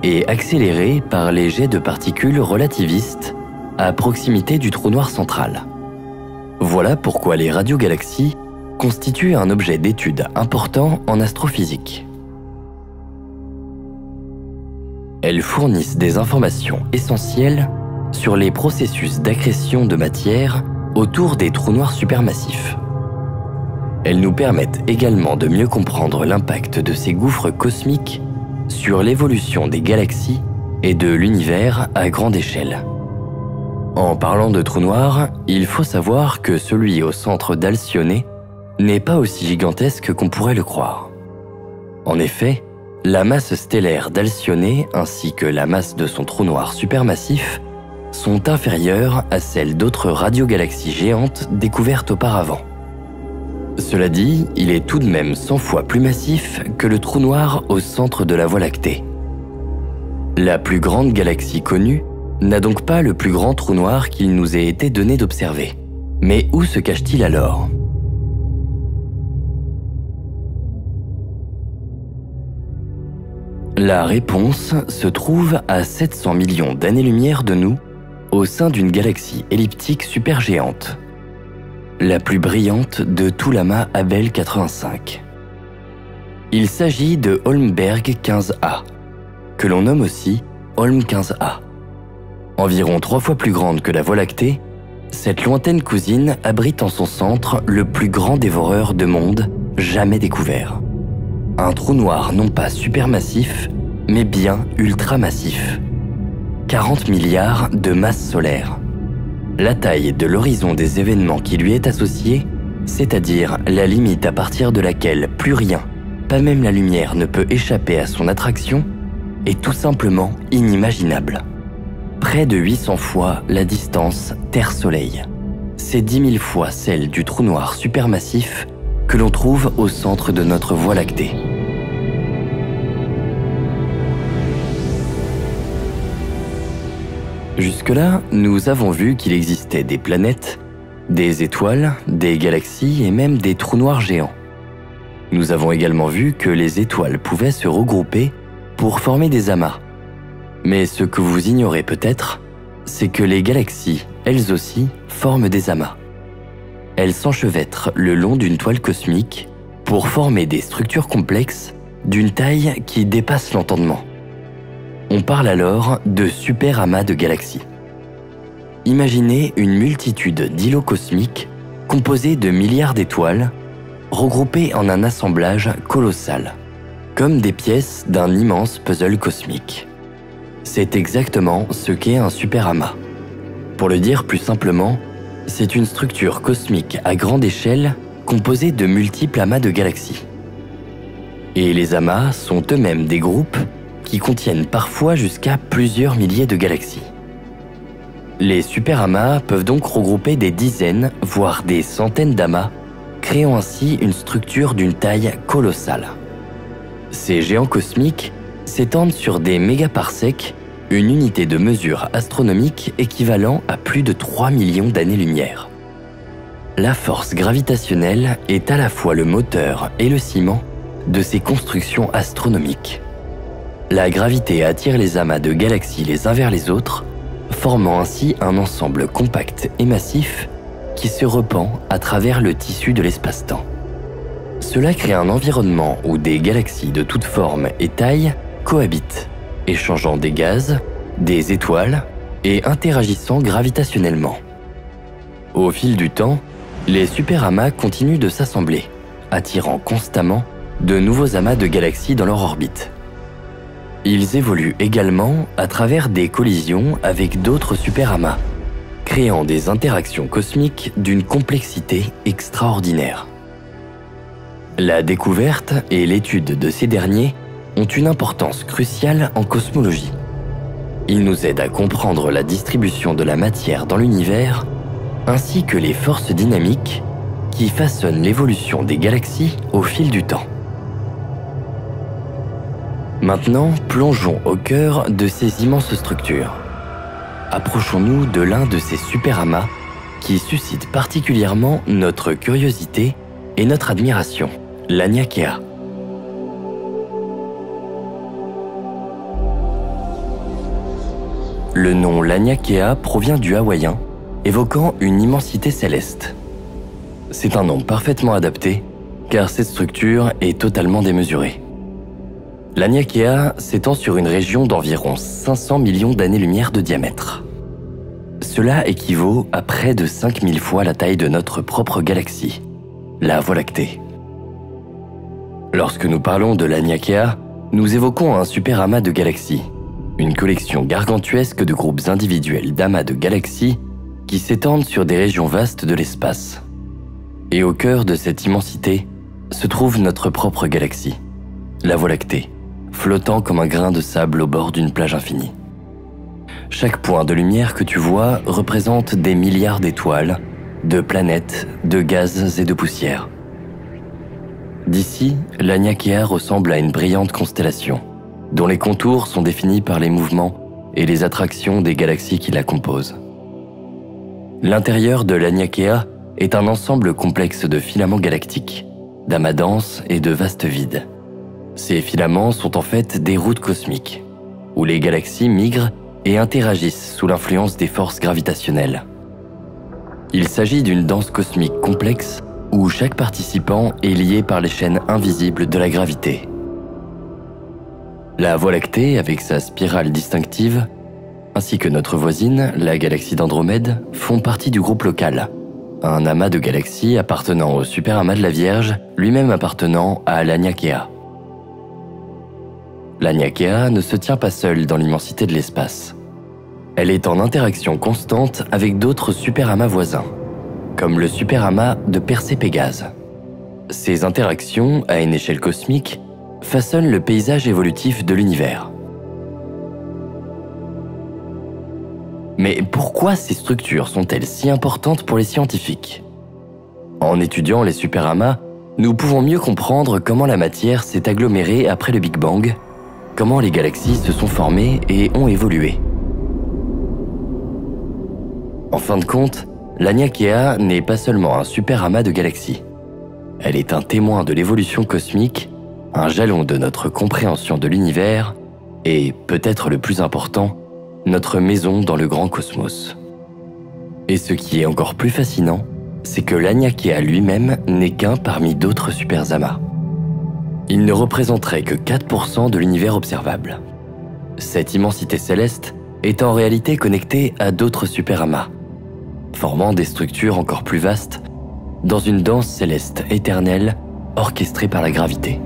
et accélérée par les jets de particules relativistes à proximité du trou noir central. Voilà pourquoi les radiogalaxies constituent un objet d'étude important en astrophysique. Elles fournissent des informations essentielles sur les processus d'accrétion de matière autour des trous noirs supermassifs. Elles nous permettent également de mieux comprendre l'impact de ces gouffres cosmiques sur l'évolution des galaxies et de l'univers à grande échelle. En parlant de trous noirs, il faut savoir que celui au centre d'Alcyone n'est pas aussi gigantesque qu'on pourrait le croire. En effet, la masse stellaire d'Alcyone ainsi que la masse de son trou noir supermassif sont inférieures à celles d'autres radiogalaxies géantes découvertes auparavant. Cela dit, il est tout de même 100 fois plus massif que le trou noir au centre de la Voie lactée. La plus grande galaxie connue n'a donc pas le plus grand trou noir qu'il nous ait été donné d'observer. Mais où se cache-t-il alors ? La réponse se trouve à 700 millions d'années-lumière de nous, au sein d'une galaxie elliptique supergéante, la plus brillante de tout l'amas Abell 85. Il s'agit de Holmberg 15A, que l'on nomme aussi Holm 15A. Environ 3 fois plus grande que la Voie lactée, cette lointaine cousine abrite en son centre le plus grand dévoreur de mondes jamais découvert. Un trou noir non pas supermassif, mais bien ultramassif. 40 milliards de masses solaires. La taille de l'horizon des événements qui lui est associé, c'est-à-dire la limite à partir de laquelle plus rien, pas même la lumière, ne peut échapper à son attraction, est tout simplement inimaginable. Près de 800 fois la distance Terre-Soleil. C'est 10 000 fois celle du trou noir supermassif que l'on trouve au centre de notre Voie lactée. Jusque-là, nous avons vu qu'il existait des planètes, des étoiles, des galaxies et même des trous noirs géants. Nous avons également vu que les étoiles pouvaient se regrouper pour former des amas. Mais ce que vous ignorez peut-être, c'est que les galaxies, elles aussi, forment des amas. Elles s'enchevêtrent le long d'une toile cosmique pour former des structures complexes d'une taille qui dépasse l'entendement. On parle alors de superamas de galaxies. Imaginez une multitude d'îlots cosmiques composés de milliards d'étoiles, regroupés en un assemblage colossal, comme des pièces d'un immense puzzle cosmique. C'est exactement ce qu'est un superamas. Pour le dire plus simplement, c'est une structure cosmique à grande échelle composée de multiples amas de galaxies. Et les amas sont eux-mêmes des groupes qui contiennent parfois jusqu'à plusieurs milliers de galaxies. Les superamas peuvent donc regrouper des dizaines, voire des centaines d'amas, créant ainsi une structure d'une taille colossale. Ces géants cosmiques s'étendent sur des mégaparsecs, une unité de mesure astronomique équivalent à plus de 3 millions d'années-lumière. La force gravitationnelle est à la fois le moteur et le ciment de ces constructions astronomiques. La gravité attire les amas de galaxies les uns vers les autres, formant ainsi un ensemble compact et massif qui se repend à travers le tissu de l'espace-temps. Cela crée un environnement où des galaxies de toutes formes et tailles cohabitent, échangeant des gaz, des étoiles et interagissant gravitationnellement. Au fil du temps, les superamas continuent de s'assembler, attirant constamment de nouveaux amas de galaxies dans leur orbite. Ils évoluent également à travers des collisions avec d'autres superamas, créant des interactions cosmiques d'une complexité extraordinaire. La découverte et l'étude de ces derniers ont une importance cruciale en cosmologie. Ils nous aident à comprendre la distribution de la matière dans l'univers, ainsi que les forces dynamiques qui façonnent l'évolution des galaxies au fil du temps. Maintenant, plongeons au cœur de ces immenses structures. Approchons-nous de l'un de ces superamas qui suscite particulièrement notre curiosité et notre admiration, l'Aniakea. Le nom l'Aniakea provient du hawaïen, évoquant une immensité céleste. C'est un nom parfaitement adapté, car cette structure est totalement démesurée. L'Aniakea s'étend sur une région d'environ 500 millions d'années-lumière de diamètre. Cela équivaut à près de 5000 fois la taille de notre propre galaxie, la Voie lactée. Lorsque nous parlons de l'Aniakea, nous évoquons un superamas de galaxies, une collection gargantuesque de groupes individuels d'amas de galaxies qui s'étendent sur des régions vastes de l'espace. Et au cœur de cette immensité se trouve notre propre galaxie, la Voie lactée, flottant comme un grain de sable au bord d'une plage infinie. Chaque point de lumière que tu vois représente des milliards d'étoiles, de planètes, de gaz et de poussière. D'ici, l'Aniakea ressemble à une brillante constellation, dont les contours sont définis par les mouvements et les attractions des galaxies qui la composent. L'intérieur de l'Aniakea est un ensemble complexe de filaments galactiques, d'amas denses et de vastes vides. Ces filaments sont en fait des routes cosmiques, où les galaxies migrent et interagissent sous l'influence des forces gravitationnelles. Il s'agit d'une danse cosmique complexe où chaque participant est lié par les chaînes invisibles de la gravité. La Voie lactée, avec sa spirale distinctive, ainsi que notre voisine, la galaxie d'Andromède, font partie du groupe local, un amas de galaxies appartenant au superamas de la Vierge, lui-même appartenant à l'Aniakea. L'Aniakea ne se tient pas seule dans l'immensité de l'espace. Elle est en interaction constante avec d'autres superamas voisins, comme le superamas de Persée-Pégase. Ces interactions, à une échelle cosmique, façonnent le paysage évolutif de l'univers. Mais pourquoi ces structures sont-elles si importantes pour les scientifiques? En étudiant les superamas, nous pouvons mieux comprendre comment la matière s'est agglomérée après le Big Bang, comment les galaxies se sont formées et ont évolué. En fin de compte, l'Aniakea n'est pas seulement un superamas de galaxies. Elle est un témoin de l'évolution cosmique, un jalon de notre compréhension de l'univers et, peut-être le plus important, notre maison dans le grand cosmos. Et ce qui est encore plus fascinant, c'est que l'Aniakea lui-même n'est qu'un parmi d'autres superamas. Il ne représenterait que 4% de l'univers observable. Cette immensité céleste est en réalité connectée à d'autres superamas, formant des structures encore plus vastes dans une danse céleste éternelle orchestrée par la gravité.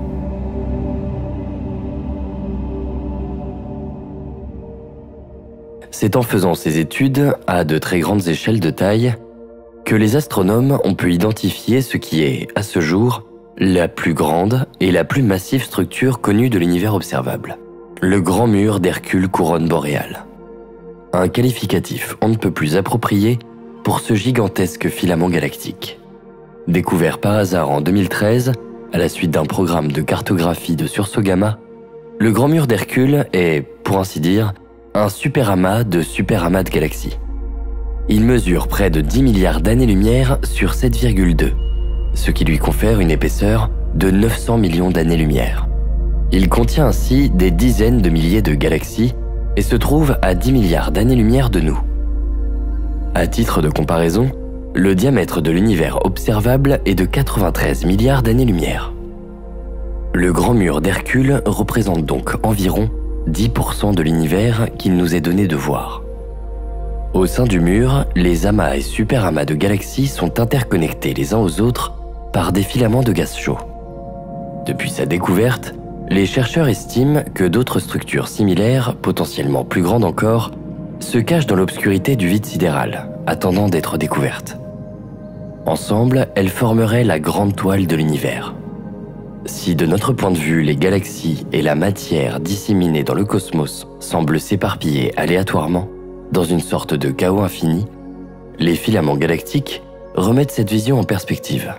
C'est en faisant ces études à de très grandes échelles de taille que les astronomes ont pu identifier ce qui est, à ce jour, la plus grande et la plus massive structure connue de l'univers observable, le grand mur d'Hercule couronne boréale. Un qualificatif on ne peut plus approprié pour ce gigantesque filament galactique. Découvert par hasard en 2013, à la suite d'un programme de cartographie de sursaut gamma, Le Grand Mur d'Hercule est, pour ainsi dire, un superamas de galaxies. Il mesure près de 10 milliards d'années-lumière sur 7,2, ce qui lui confère une épaisseur de 900 millions d'années-lumière. Il contient ainsi des dizaines de milliers de galaxies et se trouve à 10 milliards d'années-lumière de nous. À titre de comparaison, le diamètre de l'univers observable est de 93 milliards d'années-lumière. Le Grand Mur d'Hercule représente donc environ 10% de l'univers qu'il nous est donné de voir. Au sein du mur, les amas et superamas de galaxies sont interconnectés les uns aux autres par des filaments de gaz chaud. Depuis sa découverte, les chercheurs estiment que d'autres structures similaires, potentiellement plus grandes encore, se cachent dans l'obscurité du vide sidéral, attendant d'être découvertes. Ensemble, elles formeraient la grande toile de l'univers. Si de notre point de vue, les galaxies et la matière disséminée dans le cosmos semblent s'éparpiller aléatoirement, dans une sorte de chaos infini, les filaments galactiques remettent cette vision en perspective.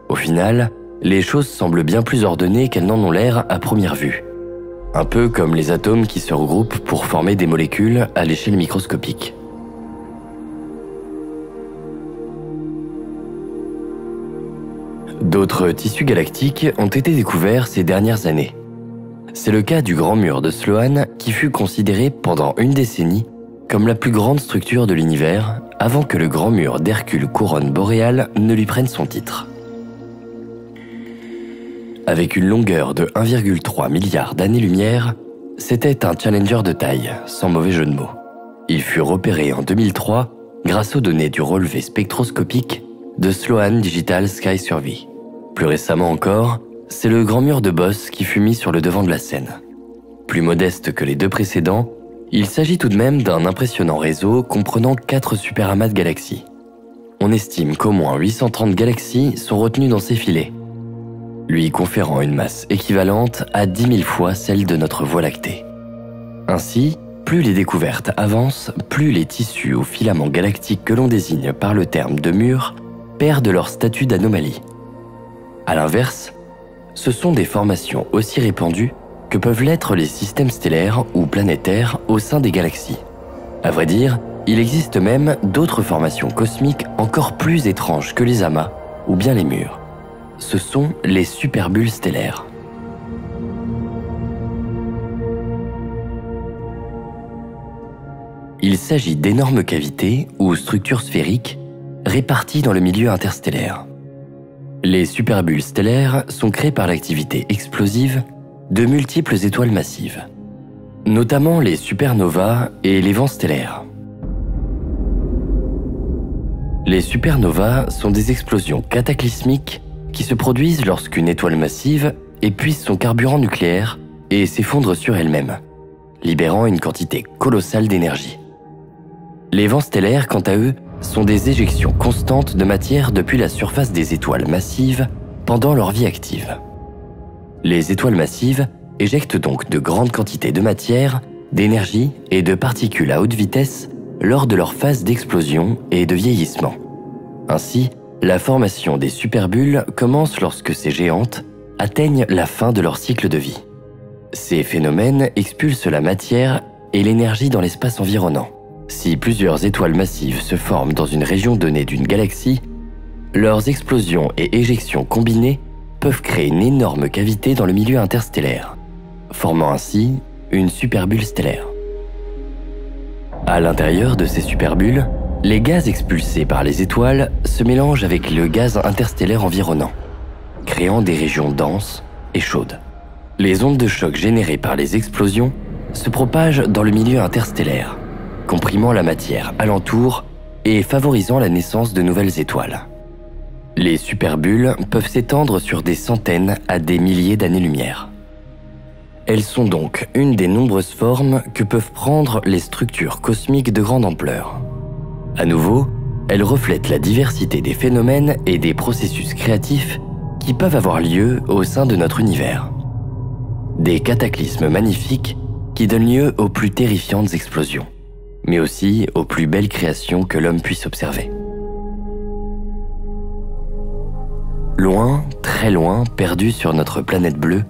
Au final, les choses semblent bien plus ordonnées qu'elles n'en ont l'air à première vue. Un peu comme les atomes qui se regroupent pour former des molécules à l'échelle microscopique. D'autres tissus galactiques ont été découverts ces dernières années. C'est le cas du Grand Mur de Sloan qui fut considéré pendant une décennie comme la plus grande structure de l'univers avant que le Grand Mur d'Hercule couronne boréale ne lui prenne son titre. Avec une longueur de 1,3 milliard d'années-lumière, c'était un challenger de taille, sans mauvais jeu de mots. Il fut repéré en 2003 grâce aux données du relevé spectroscopique de Sloan Digital Sky Survey. Plus récemment encore, c'est le Grand Mur de Bose qui fut mis sur le devant de la scène. Plus modeste que les deux précédents, il s'agit tout de même d'un impressionnant réseau comprenant 4 superamas de galaxies. On estime qu'au moins 830 galaxies sont retenues dans ces filets, lui conférant une masse équivalente à 10 000 fois celle de notre Voie lactée. Ainsi, plus les découvertes avancent, plus les tissus ou filaments galactiques que l'on désigne par le terme de mur perdent leur statut d'anomalie. A l'inverse, ce sont des formations aussi répandues que peuvent l'être les systèmes stellaires ou planétaires au sein des galaxies. À vrai dire, il existe même d'autres formations cosmiques encore plus étranges que les amas ou bien les murs. Ce sont les superbulles stellaires. Il s'agit d'énormes cavités ou structures sphériques réparties dans le milieu interstellaire. Les superbulles stellaires sont créées par l'activité explosive de multiples étoiles massives, notamment les supernovas et les vents stellaires. Les supernovas sont des explosions cataclysmiques qui se produisent lorsqu'une étoile massive épuise son carburant nucléaire et s'effondre sur elle-même, libérant une quantité colossale d'énergie. Les vents stellaires, quant à eux, sont des éjections constantes de matière depuis la surface des étoiles massives pendant leur vie active. Les étoiles massives éjectent donc de grandes quantités de matière, d'énergie et de particules à haute vitesse lors de leur phase d'explosion et de vieillissement. Ainsi, la formation des superbulles commence lorsque ces géantes atteignent la fin de leur cycle de vie. Ces phénomènes expulsent la matière et l'énergie dans l'espace environnant. Si plusieurs étoiles massives se forment dans une région donnée d'une galaxie, leurs explosions et éjections combinées peuvent créer une énorme cavité dans le milieu interstellaire, formant ainsi une superbulle stellaire. À l'intérieur de ces superbulles, les gaz expulsés par les étoiles se mélangent avec le gaz interstellaire environnant, créant des régions denses et chaudes. Les ondes de choc générées par les explosions se propagent dans le milieu interstellaire, comprimant la matière alentour et favorisant la naissance de nouvelles étoiles. Les superbulles peuvent s'étendre sur des centaines à des milliers d'années-lumière. Elles sont donc une des nombreuses formes que peuvent prendre les structures cosmiques de grande ampleur. À nouveau, elles reflètent la diversité des phénomènes et des processus créatifs qui peuvent avoir lieu au sein de notre univers. Des cataclysmes magnifiques qui donnent lieu aux plus terrifiantes explosions, mais aussi aux plus belles créations que l'homme puisse observer. Loin, très loin, perdu sur notre planète bleue,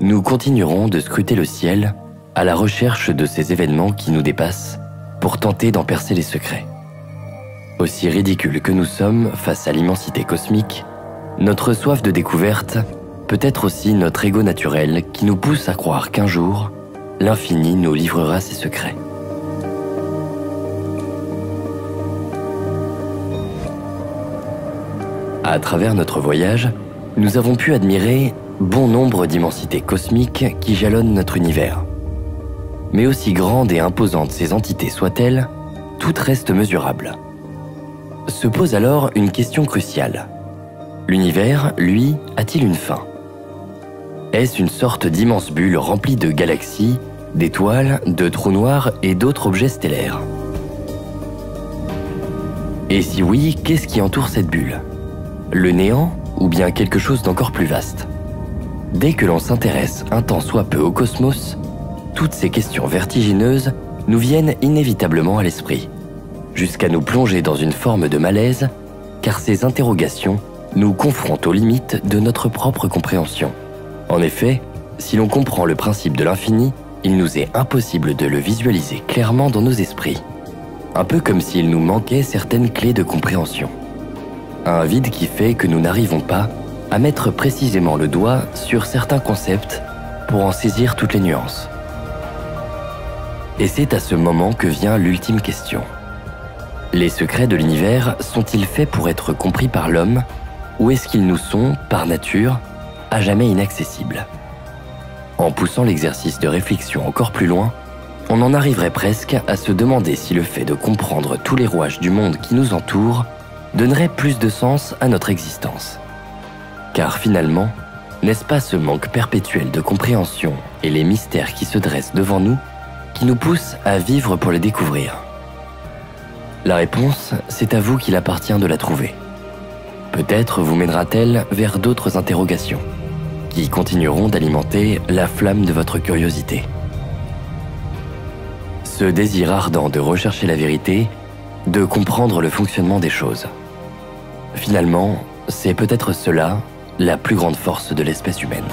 nous continuerons de scruter le ciel à la recherche de ces événements qui nous dépassent pour tenter d'en percer les secrets. Aussi ridicules que nous sommes face à l'immensité cosmique, notre soif de découverte peut être aussi notre ego naturel qui nous pousse à croire qu'un jour, l'infini nous livrera ses secrets. À travers notre voyage, nous avons pu admirer bon nombre d'immensités cosmiques qui jalonnent notre univers. Mais aussi grandes et imposantes ces entités soient-elles, toutes restent mesurables. Se pose alors une question cruciale. L'univers, lui, a-t-il une fin? Est-ce une sorte d'immense bulle remplie de galaxies, d'étoiles, de trous noirs et d'autres objets stellaires? Et si oui, qu'est-ce qui entoure cette bulle? Le néant ou bien quelque chose d'encore plus vaste? Dès que l'on s'intéresse un tant soit peu au cosmos, toutes ces questions vertigineuses nous viennent inévitablement à l'esprit, jusqu'à nous plonger dans une forme de malaise, car ces interrogations nous confrontent aux limites de notre propre compréhension. En effet, si l'on comprend le principe de l'infini, il nous est impossible de le visualiser clairement dans nos esprits, un peu comme s'il nous manquait certaines clés de compréhension. Un vide qui fait que nous n'arrivons pas à mettre précisément le doigt sur certains concepts pour en saisir toutes les nuances. Et c'est à ce moment que vient l'ultime question. Les secrets de l'univers sont-ils faits pour être compris par l'homme, ou est-ce qu'ils nous sont, par nature, à jamais inaccessibles? En poussant l'exercice de réflexion encore plus loin, on en arriverait presque à se demander si le fait de comprendre tous les rouages du monde qui nous entoure donnerait plus de sens à notre existence. Car finalement, n'est-ce pas ce manque perpétuel de compréhension et les mystères qui se dressent devant nous qui nous poussent à vivre pour les découvrir? La réponse, c'est à vous qu'il appartient de la trouver. Peut-être vous mènera-t-elle vers d'autres interrogations, qui continueront d'alimenter la flamme de votre curiosité. Ce désir ardent de rechercher la vérité, de comprendre le fonctionnement des choses. Finalement, c'est peut-être cela la plus grande force de l'espèce humaine.